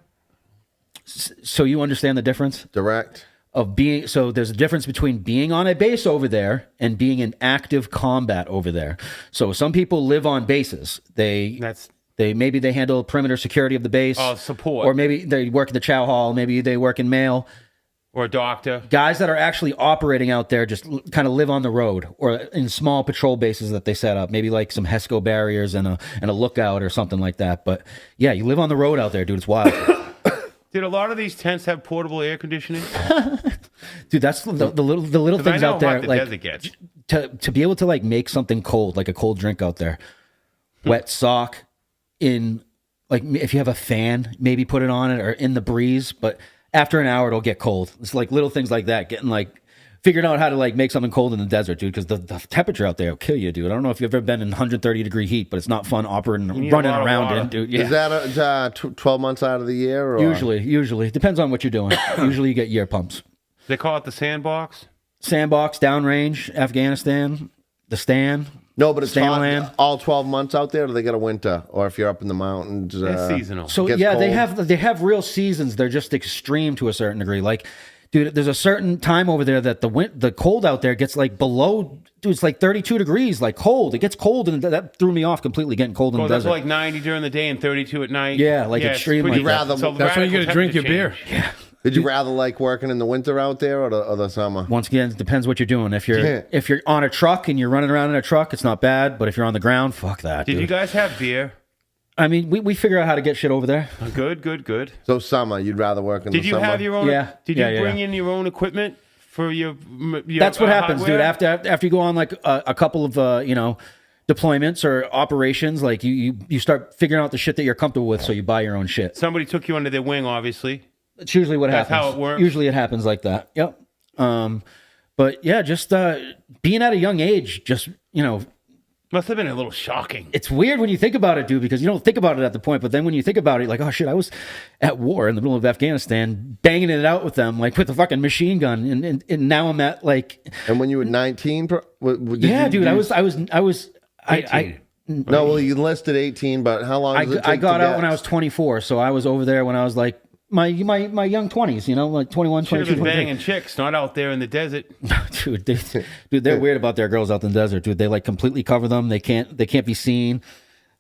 So you understand the difference?
Direct.
So there's a difference between being on a base over there and being in active combat over there. So some people live on bases. Maybe they handle perimeter security of the base.
Support.
Or maybe they work in the chow hall. Maybe they work in mail.
Or a doctor.
Guys that are actually operating out there just kind of live on the road or in small patrol bases that they set up. Maybe like some HESCO barriers and a lookout or something like that. But yeah, you live on the road out there, dude. It's wild.
Did a lot of these tents have portable air conditioning?
Dude, that's the little things out there. Like
desert gets.
To be able to like make something cold, like a cold drink out there, wet sock in, like if you have a fan, maybe put it on it or in the breeze. But after an hour, it'll get cold. It's like little things like that, getting like figuring out how to like make something cold in the desert, dude, because the temperature out there will kill you, dude. I don't know if you've ever been in 130-degree heat, but it's not fun operating, running around in, dude. Yeah.
Is that 12 months out of the year? Or?
Usually. Depends on what you're doing. Usually you get year pumps.
They call it the sandbox?
Sandbox, downrange, Afghanistan, the stand.
No, but it's
hot
all 12 months out there, or they got a winter? Or if you're up in the mountains?
It's seasonal.
So yeah, cold. they have real seasons. They're just extreme to a certain degree. Like, dude, there's a certain time over there that the cold out there gets like below, dude, it's like 32 degrees, like cold. It gets cold, and that threw me off completely, getting cold in the desert.
That's like 90 during the day and 32 at night.
Yeah, like extreme.
Like
that.
So that's when you got to drink your beer.
Yeah.
Did you rather like working in the winter out there or the summer?
Once again, it depends what you're doing. If you're on a truck and you're running around in a truck, it's not bad. But if you're on the ground, fuck that.
Did
dude.
you guys have beer?
I mean, we figure out how to get shit over there.
Good.
So summer, you'd rather work in the summer?
Did you have your own?
Yeah.
Did you bring in your own equipment for your
That's what happens,
hardware?
dude. After you go on like a couple of deployments or operations, like you start figuring out the shit that you're comfortable with, so you buy your own shit.
Somebody took you under their wing, obviously.
It's usually what
That's
happens.
how it works.
Usually it happens like that. Yep. But yeah, just being at a young age, just
Must have been a little shocking.
it's weird when you think about it, dude, because you don't think about it at the point. But then when you think about it, like, oh shit, I was at war in the middle of Afghanistan, banging it out with them, like with a fucking machine gun, and now I'm at like,
And when you were 19,
dude, I was.
No, well, you listed 18, but how long did it take
I got
to
out
get?
when I was 24, so I was over there when I was like my young 20s, like 21,
Should have
22,
been
23.
banging chicks, not out there in the desert.
Dude, they're weird about their girls out in the desert, dude. They like completely cover them. They can't be seen.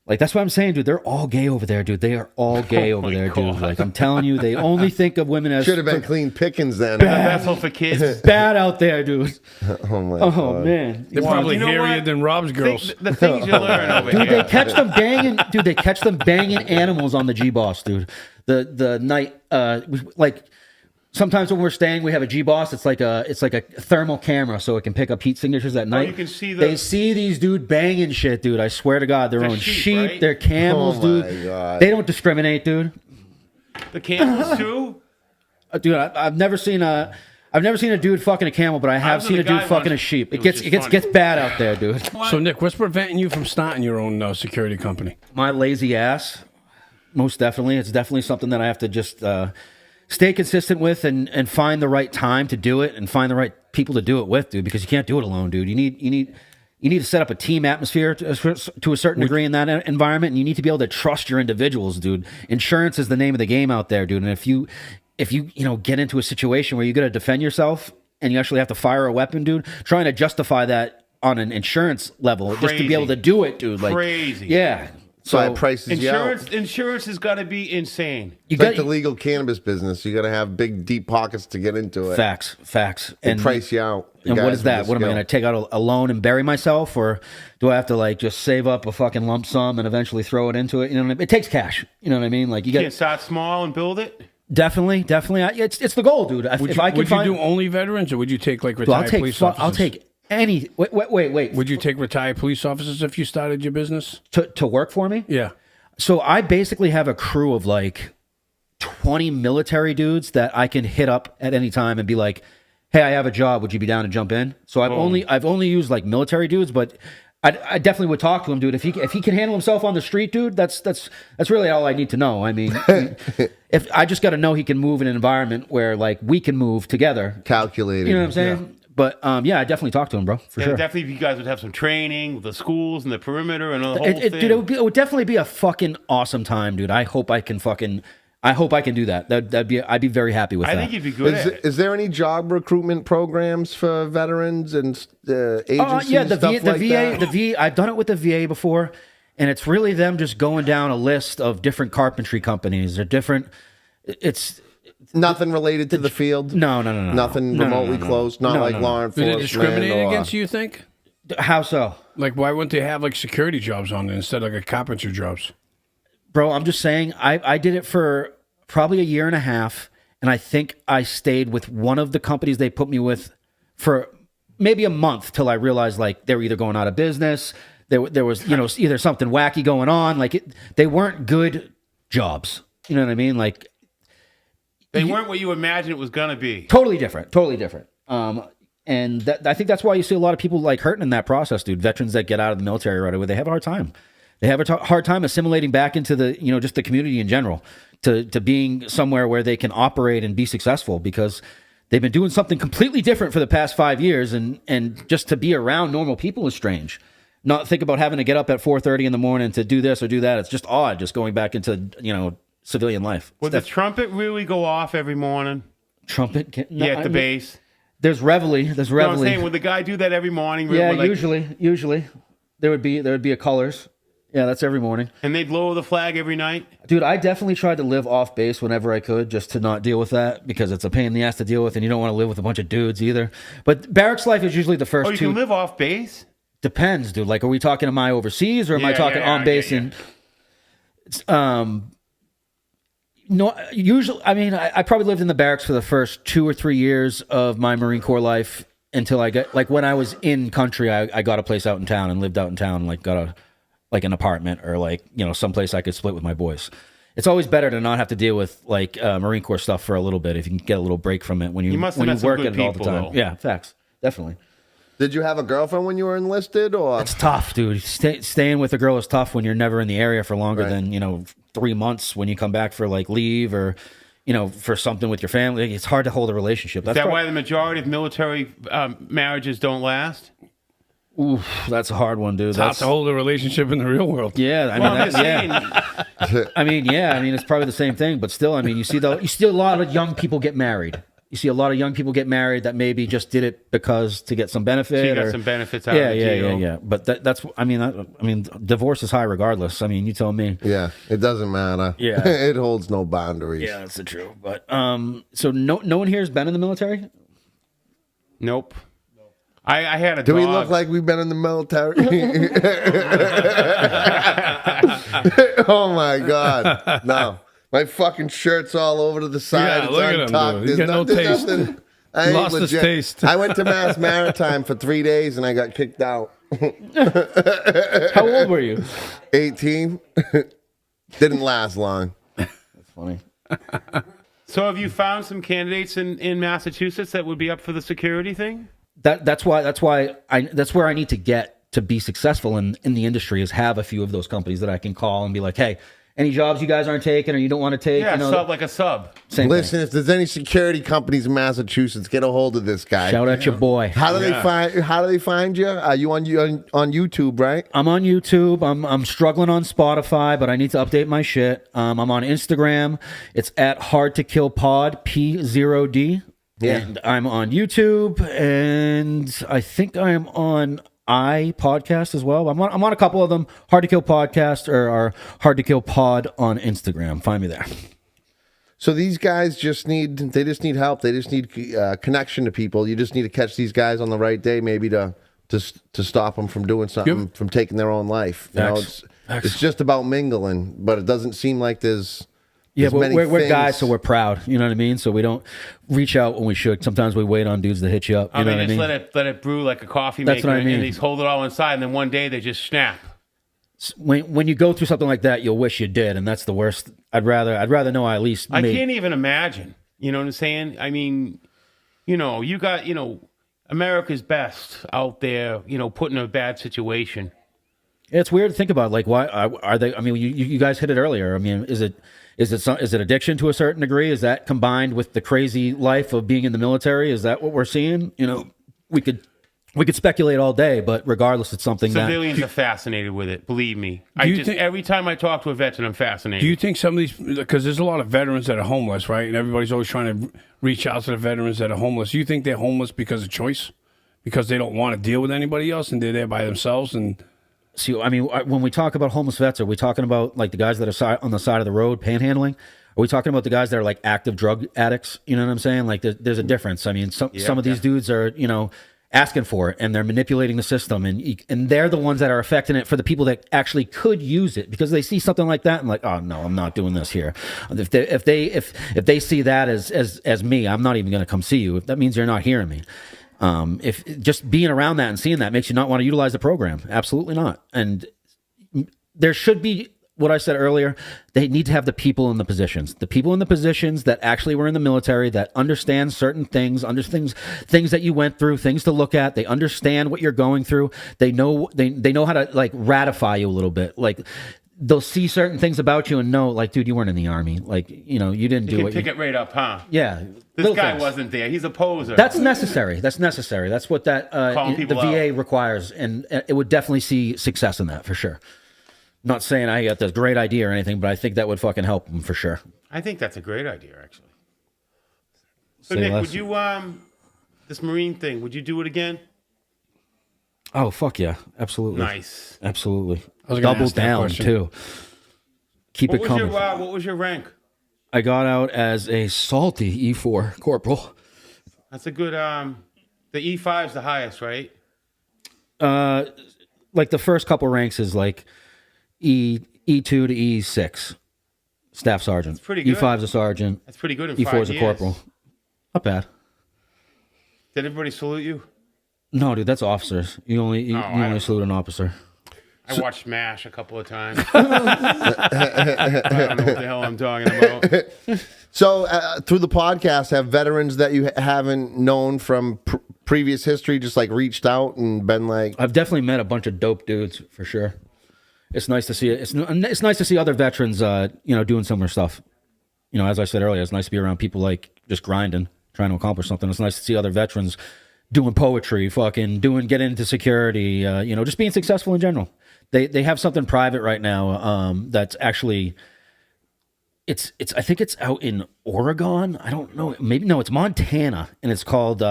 Like, that's what I'm saying, dude. They're all gay over there, dude. They are all gay over there, dude. Like, I'm telling you, they only think of women as
Should have been clean pickings then.
Vessel for kids.
bad out there, dude.
Oh my
Oh
God.
man.
They're probably
You know
hairier
what?
than Rob's girls.
The things you learn over
Dude,
here.
they catch them banging. Dude, they catch them banging animals on the G-Boss, dude. The night, like sometimes when we're staying, we have a G-Boss. It's like a thermal camera, so it can pick up heat signatures at night.
you can see
They see these dude banging shit, dude. I swear to God, their
They're
own
sheep, right?
their camels,
Oh,
dude.
my God.
They don't discriminate, dude.
The camels too.
Dude, I've never seen a dude fucking a camel, but I have
was
seen
with
a
a
dude
guy
fucking
once.
a sheep.
It
It
was
gets
just funny.
bad out there, dude.
So, Nick, what's preventing you from starting your own security company?
My lazy ass, most definitely. It's definitely something that I have to just stay consistent with and find the right time to do it and find the right people to do it with, dude. Because you can't do it alone, dude. You need to set up a team atmosphere to a certain degree in that environment, and you need to be able to trust your individuals, dude. Insurance is the name of the game out there, dude. And if you get into a situation where you got to defend yourself and you actually have to fire a weapon, dude, trying to justify that on an insurance level just to
Crazy.
be able to do it, dude. Like,
Crazy.
yeah.
So
So
it prices you out.
Insurance has got to be insane.
you
It's like
got
the legal cannabis business. You got to have big, deep pockets to get into it.
facts,
They price you out. The
And what
guys
is
with
that?
the
What am I
skill.
going to take out a loan and bury myself, or do I have to like just save up a fucking lump sum and eventually throw it into it? You know what I mean? It takes cash. You know what I mean? Like you
You
got
can't start small and build it.
definitely. It's the goal, dude.
Would
If
you,
I can
would
find,
you do only veterans, or would you take like
Dude,
retired police officers?
I'll take any. Wait.
Would you take retired police officers if you started your business?
to work for me?
Yeah.
So I basically have a crew of like 20 military dudes that I can hit up at any time and be like, "Hey, I have a job. Would you be down to jump in?" So I've only used like military dudes, but I definitely would talk to him, dude. If he can handle himself on the street, dude, that's really all I need to know. I mean, if I just got to know he can move in an environment where like we can move together.
Calculated.
You know what I'm saying? But yeah, I definitely talk to him, bro, for sure.
Definitely, if you guys would have some training with the schools and the perimeter and the whole thing.
Dude, it would definitely be a fucking awesome time, dude. I hope I can do that. I'd be very happy with
I
that.
think you'd be good at it.
Is there any job recruitment programs for veterans and agencies?
Yeah, the
stuff like that?
the VA. I've done it with the VA before, and it's really them just going down a list of different carpentry companies. They're different. It's
Nothing related to the field.
no.
Nothing
No,
remotely
no.
close. Not
No,
like
no.
law
Do
enforcement.
they discriminate
or-
against you, think?
How so,
Like, why wouldn't they have like security jobs on there instead of like carpentry jobs?
bro? I'm just saying. I did it for probably a year and a half, and I think I stayed with one of the companies they put me with for maybe a month till I realized like they were either going out of business. There was either something wacky going on. Like they weren't good jobs. You know what I mean? Like
They weren't what you imagined it was going to be.
totally different. And I think that's why you see a lot of people like hurting in that process, dude. Veterans that get out of the military right away, they have a hard time. They have a hard time assimilating back into the, just the community in general, to being somewhere where they can operate and be successful, because they've been doing something completely different for the past 5 years, and just to be around normal people is strange. Not think about having to get up at 4:30 in the morning to do this or do that. It's just odd, just going back into civilian life.
Would the trumpet really go off every morning?
Trumpet?
At the base.
There's reveille. There's
You know what I'm
reveille.
saying? Would the guy do that every morning?
Yeah,
Like,
usually there would be a colors. Yeah, that's every morning.
And they'd lower the flag every night?
Dude, I definitely tried to live off base whenever I could, just to not deal with that, because it's a pain in the ass to deal with, and you don't want to live with a bunch of dudes either. But barracks life is usually the first
Oh, you
two.
can live off base?
Depends, dude. Like, are we talking, am I overseas, or am I talking on base? And no, usually, I mean, I probably lived in the barracks for the first 2 or 3 years of my Marine Corps life until I got, like, when I was in country, I got a place out in town and lived out in town, like, got an apartment or, like, you know, someplace I could split with my boys. It's always better to not have to deal with, like, Marine Corps stuff for a little bit if you can get a little break from it when you
must have
when you
met some
work
good
at it all the
people,
time.
though.
Yeah, facts. Definitely.
Did you have a girlfriend when you were enlisted, or?
It's tough, dude. Staying with a girl is tough when you're never in the area for longer than, you know, 3 months when you come back for, like, leave or, you know, for something with your family. It's hard to hold a relationship.
Is that why the majority of military marriages don't last?
Oof, that's a hard one, dude.
It's hard
That's
to hold a relationship in the real world.
yeah. I mean,
Well, I'm just
yeah.
saying,
I mean, yeah. I mean, it's probably the same thing, but still, I mean, you see a lot of young people get married. You see a lot of young people get married that maybe just did it because to get some benefit.
you got
or,
some benefits out
yeah,
of the
yeah,
deal.
yeah. But that's. I mean, divorce is high regardless. I mean, you tell me.
Yeah, it doesn't matter.
Yeah.
It holds no boundaries.
Yeah, that's the truth. But so no one here has been in the military.
Nope. I had a
Do
dog.
we look like we've been in the military? Oh my God. No. My fucking shirt's all over to the side.
Yeah,
It's
look at him,
untucked.
dude. He's
There's
got no taste.
nothing. I ain't
Lost his
legit.
taste.
I went to Mass Maritime for 3 days and I got kicked out.
How old were you?
18. Didn't last long.
That's funny.
So have you found some candidates in Massachusetts that would be up for the security thing?
That's where I need to get to be successful in the industry, is have a few of those companies that I can call and be like, hey, any jobs you guys aren't taking or you don't want to take?
Yeah,
you know,
sub like a sub.
same
Listen, if there's any security companies in Massachusetts, get a hold of this guy.
thing. Shout out your boy.
How do they find you? Are you on YouTube, right?
I'm on YouTube. I'm struggling on Spotify, but I need to update my shit. I'm on Instagram. It's at Hard to Kill Pod P0D.
Yeah.
And I'm on YouTube, and I think I am on podcast as well. I'm on a couple of them. Hard to Kill Podcast or Hard to Kill Pod on Instagram. Find me there.
So these guys just need help. They just need connection to people. You just need to catch these guys on the right day, maybe to stop them from doing something, from taking their own life. You know, it's just about mingling, but it doesn't seem like there's.
Yeah, but
many
we're
things.
guys, so we're proud. You know what I mean? So we don't reach out when we should. Sometimes we wait on dudes to hit you up. You know what I mean?
Let it brew like a coffee
That's
maker,
what I mean.
and they hold it all inside, and then one day they just snap.
When you go through something like that, you'll wish you did, and that's the worst. I'd rather know I at least.
I can't even imagine. You know what I'm saying? I mean, you know, you got, you know, America's best out there, you know, put in a bad situation.
It's weird to think about. Like, why are they? I mean, you guys hit it earlier. I mean, is it addiction to a certain degree? Is that combined with the crazy life of being in the military? Is that what we're seeing? You know, we could speculate all day, but regardless, it's something
Civilians are fascinated with it. Believe me. Every time I talk to a veteran, I'm fascinated.
Do you think some of these, because there's a lot of veterans that are homeless, right? And everybody's always trying to reach out to the veterans that are homeless. Do you think they're homeless because of choice? Because they don't want to deal with anybody else and they're there by themselves? And
see, I mean, when we talk about homeless vets, are we talking about like the guys that are on the side of the road panhandling? Are we talking about the guys that are like active drug addicts? You know what I'm saying? Like there's a difference. I mean, some of these dudes are, you know, asking for it and they're manipulating the system, and they're the ones that are affecting it for the people that actually could use it, because they see something like that and like, oh no, I'm not doing this here. If they see that as me, I'm not even going to come see you. If that means you're not hearing me. If just being around that and seeing that makes you not want to utilize the program, absolutely not. And there should be, what I said earlier, they need to have the people in the positions that actually were in the military, that understand certain things, things that you went through, things to look at. They understand what you're going through. They know how to like ratify you a little bit. Like they'll see certain things about you and know, like, dude, you weren't in the army. Like, you know, you didn't do it.
Pick it right up, huh?
Yeah.
This guy wasn't there. He's a poser.
That's necessary. That's what that the VA requires, and it would definitely see success in that for sure. Not saying I got this great idea or anything, but I think that would fucking help them for sure.
I think that's a great idea, actually. So, Nick, would you, this Marine thing, would you do it again?
Oh, fuck yeah. Absolutely.
Nice.
Absolutely.
was gonna
double
ask that
down
question.
too. Keep
What
it
was
coming.
what was your rank?
I got out as a salty E4 corporal.
That's a good. The E5 is the highest, right?
Like the first couple ranks is like E2 to E6, staff sergeant. That's
pretty good.
E5's a sergeant.
That's pretty good in
E4
5
is a
years.
corporal. Not bad.
Did everybody salute you?
No, dude, that's officers. You only only salute an officer.
I watched MASH a couple of times. I don't know what the hell I'm talking about.
So through the podcast, have veterans that you haven't known from previous history just like reached out and been like,
I've definitely met a bunch of dope dudes for sure. It's nice to see it. It's nice to see other veterans, doing similar stuff. As I said earlier, it's nice to be around people like just grinding, trying to accomplish something. It's nice to see other veterans doing poetry, getting into security, just being successful in general. They have something private right now that's actually I think it's out in Oregon. I don't know. It's Montana, and it's called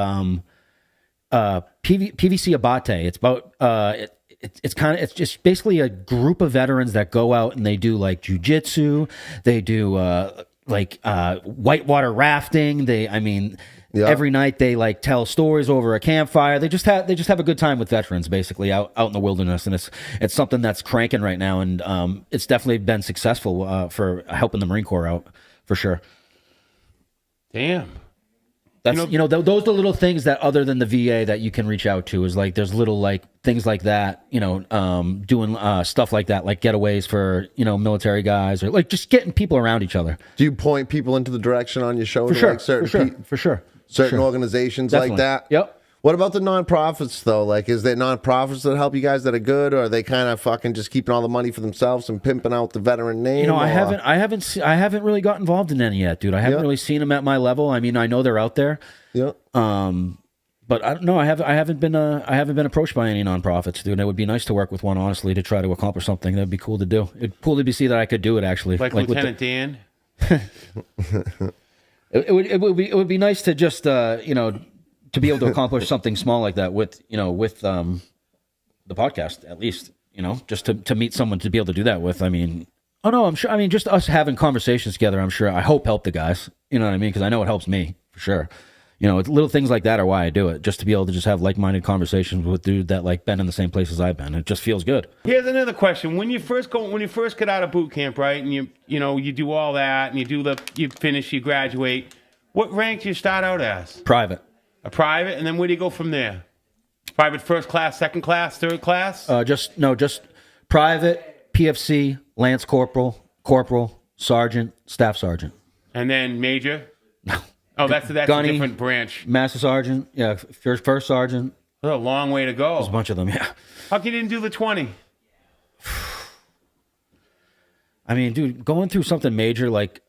PVC Abate. It's about it's just basically a group of veterans that go out and they do like jujitsu. They do whitewater rafting. Every night they like tell stories over a campfire. They just have a good time with veterans, basically out in the wilderness, and it's something that's cranking right now, and it's definitely been successful for helping the Marine Corps out for sure.
Damn.
That's those are the little things that other than the VA that you can reach out to is like there's little like things like that, doing stuff like that, like getaways for military guys or like just getting people around each other.
do you point people into the direction on your show
For
to
sure,
like certain
for sure.
certain organizations
Definitely.
like that?
Yep.
What about the nonprofits though? Like, is there nonprofits that help you guys that are good, or are they kind of fucking just keeping all the money for themselves and pimping out the veteran name?
I haven't really got involved in any yet, dude. I haven't really seen them at my level. I mean, I know they're out there.
Yeah.
But I don't know. I haven't been approached by any nonprofits, dude. It would be nice to work with one, honestly, to try to accomplish something. That'd be cool to do. It'd cool to see that I could do it actually.
Like Lieutenant Dan?
It would be nice to just to be able to accomplish something small like that with the podcast at least. Just to meet someone to be able to do that with. I mean, I'm sure. I mean, just us having conversations together. I'm sure. I hope help the guys. You know what I mean? Because I know it helps me for sure. It's little things like that are why I do it, just to be able to just have like-minded conversations with dudes that like been in the same places I've been. It just feels good.
Here's another question: when you first get out of boot camp, right, and you do all that, and you finish, you graduate. What rank do you start out as?
Private.
A private, and then where do you go from there? Private, first class, second class, third class?
Just private, PFC, lance corporal, sergeant, staff sergeant.
And then major? No. Oh, that's
Gunny,
a different branch.
Master sergeant, yeah, first sergeant.
That's a long way to go.
There's a bunch of them, yeah.
How come you didn't do the 20?
I mean, dude, going through something major like...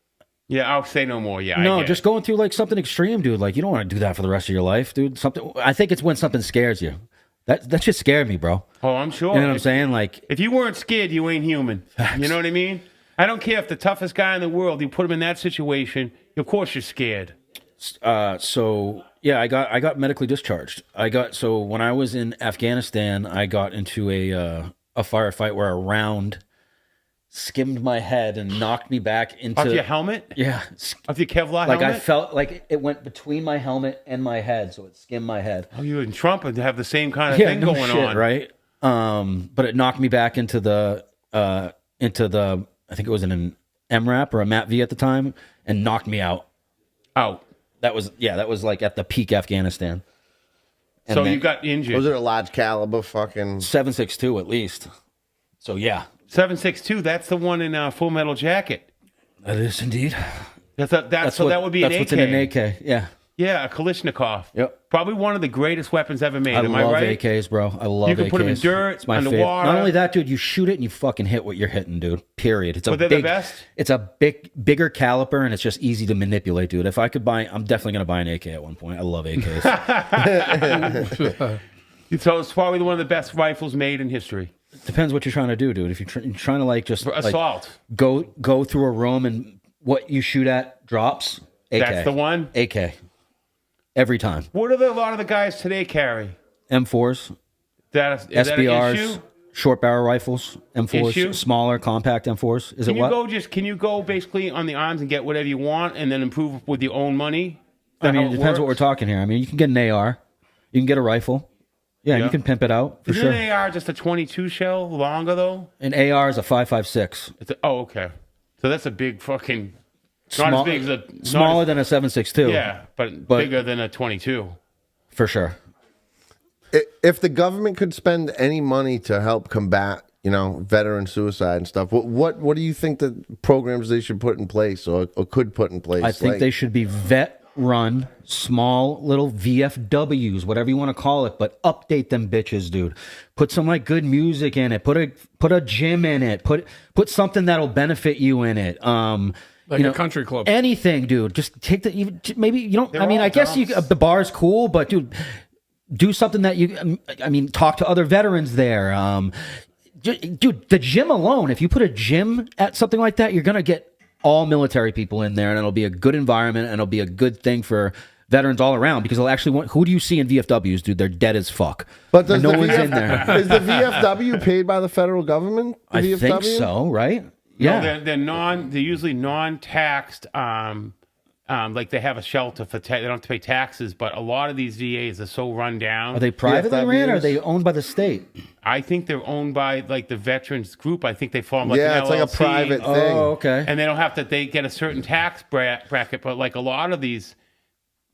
Yeah, I'll say no more. Yeah,
no, just going through like something extreme, dude. Like you don't want to do that for the rest of your life, dude. I think it's when something scares you. That just scared me, bro.
Oh, I'm sure.
You know what I'm saying? Like,
if you weren't scared, you ain't human.
Facts.
You know what I mean? I don't care if the toughest guy in the world, you put him in that situation, of course you're scared.
So yeah, I got medically discharged. So when I was in Afghanistan, I got into a firefight where a round skimmed my head and knocked me back into...
Off your helmet?
Yeah.
Off your Kevlar
like
helmet?
I felt like it went between my helmet and my head, so it skimmed my head.
Oh, you and Trump would have the same kind of thing going on.
Right? But it knocked me back into the I think it was an MRAP or a MAP-V at the time, and knocked me out.
Out.
That was like at the peak Afghanistan. And
so you got injured.
Was it a large caliber fucking...
7.62 at least. So yeah.
7.62, that's the one in Full Metal Jacket.
That is indeed.
That would be an AK.
What's in an AK, yeah.
Yeah, a Kalashnikov.
Yep.
Probably one of the greatest weapons ever made.
I
Am I
love
right?
AKs, bro. I love AKs.
You can put them in dirt,
it's my
underwater.
favorite. Not only that, dude, you shoot it and you fucking hit what you're hitting, dude. Period. It's
But they're the best?
It's a bigger caliper, and it's just easy to manipulate, dude. If I could I'm definitely going to buy an AK at one point. I love AKs.
So it's probably one of the best rifles made in history.
Depends what you're trying to do, dude. If you're trying to like just...
Assault.
Like, go through a room and what you shoot at drops, AK.
That's the one?
AK. Every time.
What do a lot of the guys today carry?
M4s.
Is that an
SBRs.
issue?
short barrel rifles, M4s,
Issue?
smaller, compact M4s. Is
Can
it
you
what?
can you go basically on the arms and get whatever you want and then improve with your own money?
I mean,
How
it depends what we're
works?
talking here. I mean, you can get an AR, you can get a rifle. Yeah,
Yeah.
you can pimp it out for
Isn't
sure.
an AR just a 22 shell longer though?
An AR is a 5.56.
Oh, okay. So that's a big fucking. Not as big as a.
Smaller than a 7.62.
Yeah, but bigger than a 22.
For sure.
If the government could spend any money to help combat, veteran suicide and stuff, what do you think the programs they should put in place or could put in place?
I think they should be vet-run, small little VFWs, whatever you want to call it, but update them bitches, dude. Put some like good music in it. Put a gym in it. Put something that'll benefit you in it.
Like a country club.
Anything, dude. Just take maybe you don't.
They're
I mean,
all
I guess
dumps.
the bar's cool, but dude, do something that you. I mean, talk to other veterans there. Dude, the gym alone. If you put a gym at something like that, you're gonna get all military people in there, and it'll be a good environment, and it'll be a good thing for veterans all around because they'll actually want. Who do you see in VFWs, dude? They're dead as fuck.
But does
and no
the
one's in there.
Is the VFW paid by the federal government? The
I
VFW?
think so, right? Yeah.
No, they're usually non-taxed. Like they have a shelter for they don't have to pay taxes, but a lot of these VAs are so run down.
Are they privately ran or are
VFWs?
they owned by the state?
I think they're owned by like the veterans group. I think they form like
Yeah,
an
it's like a
LLC,
private thing.
Oh, okay.
and they don't have to. They get a certain tax bracket, but like a lot of these,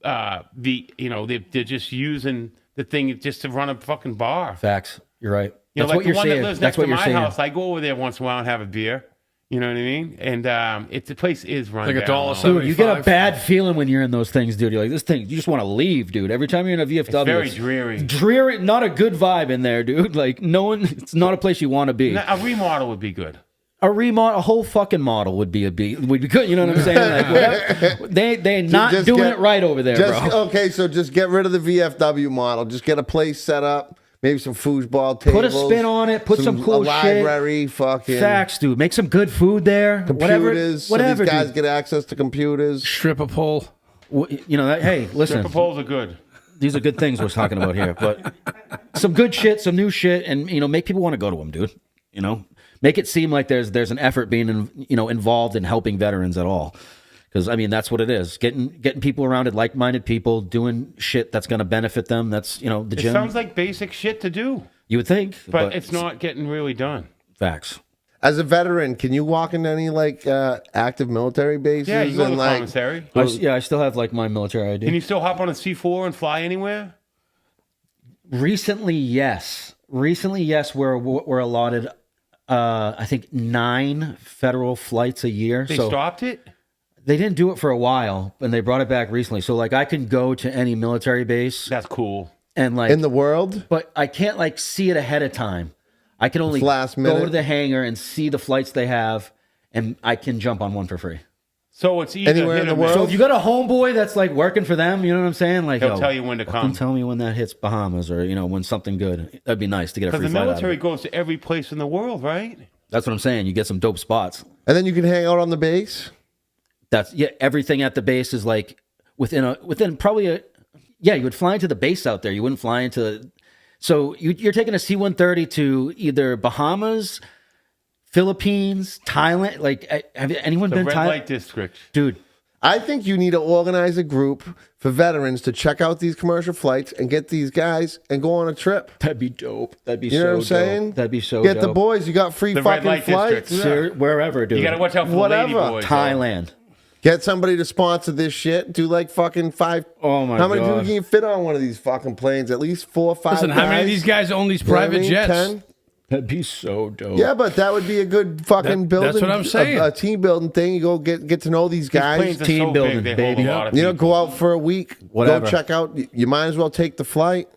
they're just using the thing just to run a fucking bar.
Facts. You're right.
You know,
That's
like
what
the
you're
one
saying.
that lives
That's
next
what
to
you're
my
saying.
house. I go over there once in a while and have a beer. You know what I mean? And the place is run
Like
down.
$1.75.
Dude, you get a bad feeling when you're in those things, dude. You're like, this thing, you just want to leave, dude. Every time you're in a VFW,
It's very dreary.
Dreary, not a good vibe in there, dude. Like, it's not a place you want to be.
A remodel would be good.
A remodel, a whole fucking model would be good. You know what I'm saying? Like, whatever. They're not
just
doing
get-
it right over there, bro.
Okay, so just get rid of the VFW model. Just get a place set up. Maybe some foosball tables.
Put a spin on it. Put some cool
a
shit.
library, fucking
Facts, dude. Make some good food there.
computers.
Whatever.
So these guys
dude.
get access to computers.
Stripper pole.
Hey, listen.
Stripper poles are good.
These are good things we're talking about here, but some good shit, some new shit, and make people want to go to them, dude. Make it seem like there's an effort being involved in helping veterans at all, because I mean that's what it is. Getting people around it, like-minded people doing shit that's going to benefit them. That's the
It
gym.
sounds like basic shit to do,
You would think,
but it's not getting really done.
facts.
As a veteran, can you walk into any active military bases?
Yeah, you go to
and
the commissary.
I still have like my military ID.
Can you still hop on a C4 and fly anywhere?
Recently, yes. We're allotted. I think 9 federal flights a year.
They
so
stopped it?
they didn't do it for a while, and they brought it back recently. So like I can go to any military base
That's cool.
and like
in the world?
but I can't like see it ahead of time. I can only
It's last
go
minute.
to the hangar and see the flights they have, and I can jump on one for free.
So it's either
Anywhere
hit
in the
or miss.
world?
So if you got a homeboy that's like working for them, you know what I'm saying? Like
He'll tell you when to
fucking
come.
Tell me when that hits Bahamas or when something good. That'd be nice to get a
Because
free
the
flight out of
military
it.
goes to every place in the world, right?
That's what I'm saying. You get some dope spots.
And then you can hang out on the base?
That's everything at the base is like within probably you would fly into the base out there. You wouldn't fly into so you're taking a C-130 to either Bahamas, Philippines, Thailand. Like have anyone
The
been
red
Thailand?
light district.
Dude,
I think you need to organize a group for veterans to check out these commercial flights and get these guys and go on a trip.
that'd be dope. That'd be
You know
so
what I'm saying?
dope. That'd be so
Get
dope.
the boys. You got free
The red
fucking
light
flights.
district.
Wherever, dude.
You got to watch out for
Whatever.
the lady boys.
Thailand.
Get somebody to sponsor this shit. Do like fucking 5.
Oh my
How many
God.
people can you fit on one of these fucking planes? At least 4 or 5
Listen, how many of these guys own these
You know what I
private
mean?
jets?
10?
That'd be so dope.
Yeah, but that would be a good fucking
That-
building.
that's what I'm saying.
A team building thing. You go get to know these
These
guys.
planes are
Team
so
building,
big, they hold
baby.
a lot of
You know,
people.
go out for a week.
Whatever.
Go check out. You might as well take the flight.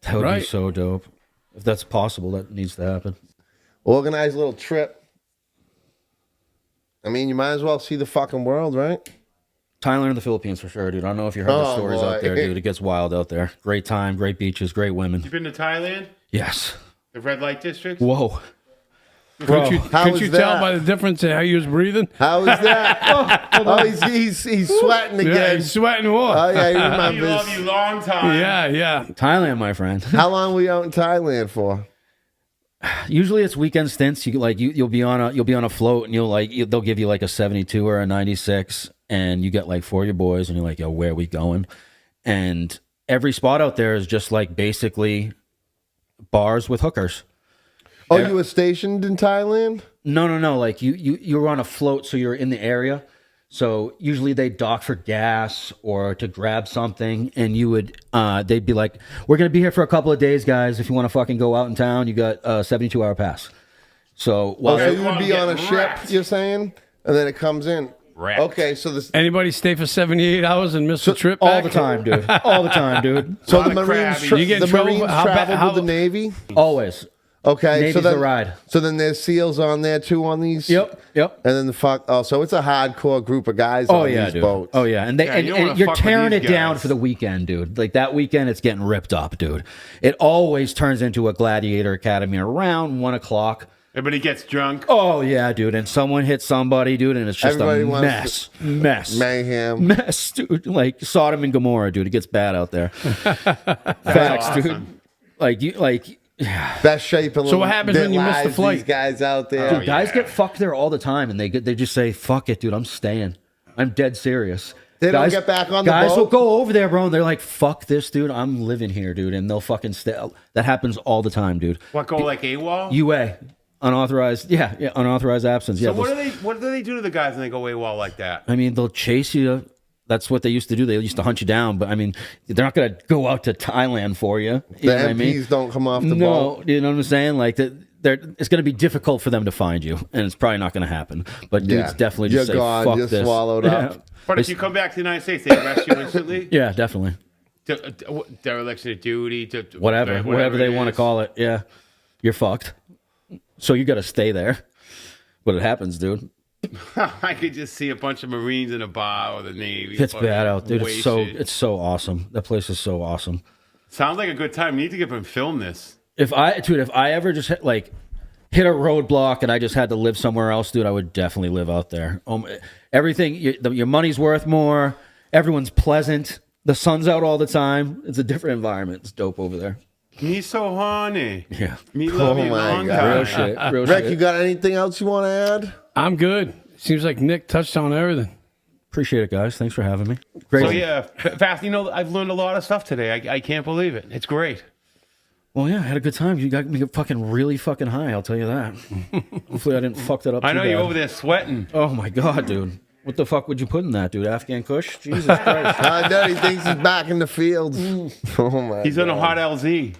That would be
Right.
so dope. If that's possible, that needs to happen.
Organize a little trip. I mean, you might as well see the fucking world, right?
Thailand and the Philippines for sure, dude. I don't know if you heard the
Oh,
stories
boy.
out there, dude. It gets wild out there. Great time, great beaches, great women.
You been to Thailand?
Yes.
The red light district?
Whoa.
Couldn't you,
how
couldn't
was
you tell
that?
by the difference in how he was breathing?
How is that? oh, he's sweating
Yeah,
again.
he's sweating what?
Oh yeah, he
We
remembers.
love you long time.
Yeah, yeah.
Thailand, my friend.
How long were you out in Thailand for?
Usually it's weekend stints. You'll be on a float and they'll give you like a 72 or a 96 and you get like 4 of your boys and you're like, yo, where are we going? And every spot out there is just like basically bars with hookers.
Oh, you were stationed in Thailand?
No. Like you were on a float, so you're in the area. So usually they dock for gas or to grab something, and they'd be like, "We're gonna be here for a couple of days, guys. If you want to fucking go out in town, you got a 72-hour pass." So
so you would be on a ship, you're saying, and then it comes in.
Wrecked.
Okay, so this.
Anybody stay for 78 hours and miss the trip
all
back?
the time, dude. All the time, dude.
So the
Lot of
Marines,
crabbies.
You get in trouble? How
traveled with the Navy.
Always.
Okay,
Navy's
so then
the ride.
So then there's SEALs on there too on these.
Yep.
And then so it's a hardcore group of guys on these
dude.
boats.
Oh yeah, and
you don't wanna
you're
fuck with
tearing
these
it down
guys.
for the weekend, dude. Like that weekend, it's getting ripped up, dude. It always turns into a gladiator academy around 1:00.
Everybody gets drunk.
Oh yeah, dude, and someone hits somebody, dude, and it's just
Everybody
a
wants
mess,
Mayhem.
mess, dude. Like Sodom and Gomorrah, dude. It gets bad out there. Facts,
awesome.
dude. Like
Best shape of
So what happens when you miss the
lives,
flight?
These guys out there.
dude, guys get fucked there all the time, and they just say, "Fuck it, dude, I'm staying. I'm dead serious."
They don't
Guys-
get back on the
Guys will
boat?
go over there, bro, and they're like, "Fuck this, dude. I'm living here, dude," and they'll fucking stay. That happens all the time, dude.
What, go like AWOL?
UA, unauthorized, unauthorized absence. Yeah,
So what do they do to the guys when they go AWOL like that?
I mean, they'll chase you. That's what they used to do. They used to hunt you down. But I mean, they're not going to go out to Thailand for you. You
The
know what I
MPs
mean?
don't come off the
No,
boat.
you know what I'm saying? Like it's going to be difficult for them to find you, and it's probably not going to happen. But dudes definitely just
You're
say,
gone.
"Fuck
You're
this."
swallowed up.
But if you come back to the United States, they arrest you instantly?
Yeah, definitely.
Dereliction of duty.
Whatever they
it
want to
is.
call it. Yeah, you're fucked. So you got to stay there. But it happens, dude.
I could just see a bunch of Marines in a bar or the Navy.
It's
fucking
bad out, dude.
wasted.
It's so awesome. That place is so awesome.
Sounds like a good time. You need to get up and film this.
If I ever just hit a roadblock and I just had to live somewhere else, dude, I would definitely live out there. Everything, your money's worth more. Everyone's pleasant. The sun's out all the time. It's a different environment. It's dope over there.
Me so horny.
Yeah.
Me love
Oh
you
my
long
God.
time.
Real shit. Real
Rick,
shit.
you got anything else you want to add?
I'm good. Seems like Nick touched on everything.
Appreciate it, guys. Thanks for having me. Great.
So yeah, Fast, I've learned a lot of stuff today. I can't believe it. It's great.
Well, yeah, I had a good time. You got me fucking really fucking high. I'll tell you that. Hopefully, I didn't fuck that up.
I
too
know you're
bad.
over there sweating.
Oh my god, dude! What the fuck would you put in that, dude? Afghan Kush? Jesus Christ!
He thinks he's back in the field. Oh my
He's on a hot LZ.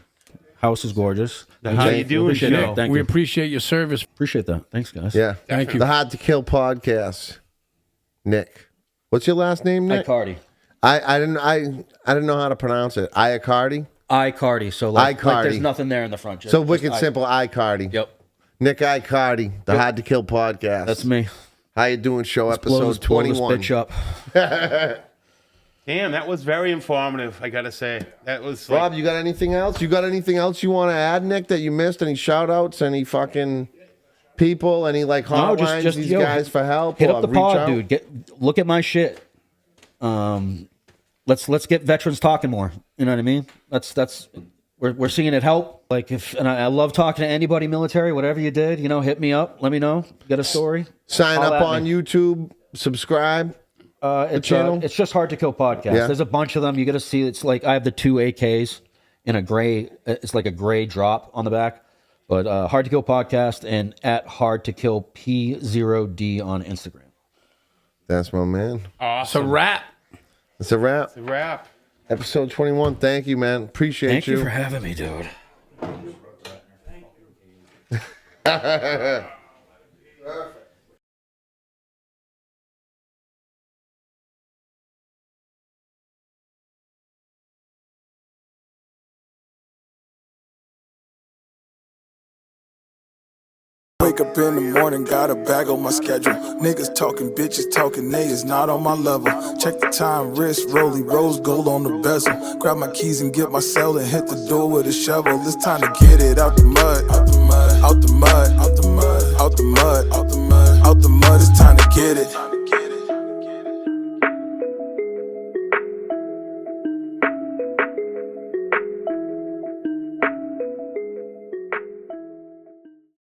House is gorgeous.
The How You Doing
Appreciate it.
show.
Thank
We
you.
appreciate your service.
Appreciate that. Thanks, guys.
Yeah.
Thank you.
The Hard to Kill podcast. Nick. What's your last name, Nick?
Aicardi.
I didn't know how to pronounce it. Aicardi?
Aicardi. So like
Aicardi.
there's nothing there in the front.
So
Just
wicked
I-
simple, Aicardi.
Yep.
Nick Aicardi, the Hard to Kill podcast.
That's me.
How you doing, show
Blow
episode
this, blow this
21.
bitch up.
Damn, that was very informative. I gotta say, that was like,
Rob, you got anything else? You got anything else you want to add, Nick, that you missed? Any shout outs? Any fucking people? Any like hotlines? These guys for help?
Hit
or
up the
reach
pod,
out?
dude. Look at my shit. Let's get veterans talking more. You know what I mean? That's we're seeing it help. Like I love talking to anybody military. Whatever you did, hit me up. Let me know. Got a story?
Sign
Holla
up
at
on
me.
YouTube. Subscribe. channel?
It's just Hard to Kill podcast.
Yeah.
There's a bunch of them. You got to see. It's like I have the 2 AKs in a gray. It's like a gray drop on the back. But Hard to Kill podcast and at Hard to Kill P0D on Instagram.
That's my man.
It's a
awesome.
wrap.
It's a wrap.
The wrap.
Episode 21. Thank you, man. Appreciate
Thank you for having me, dude.
Wake up in the morning, got a bag on my schedule. Niggas talking, bitches talking, they is not on my level. Check the time, wrist rolling, rose gold on the bezel. Grab my keys and get my cell and hit the door with a shovel. It's time to get it out the mud, out the mud, out the mud, out the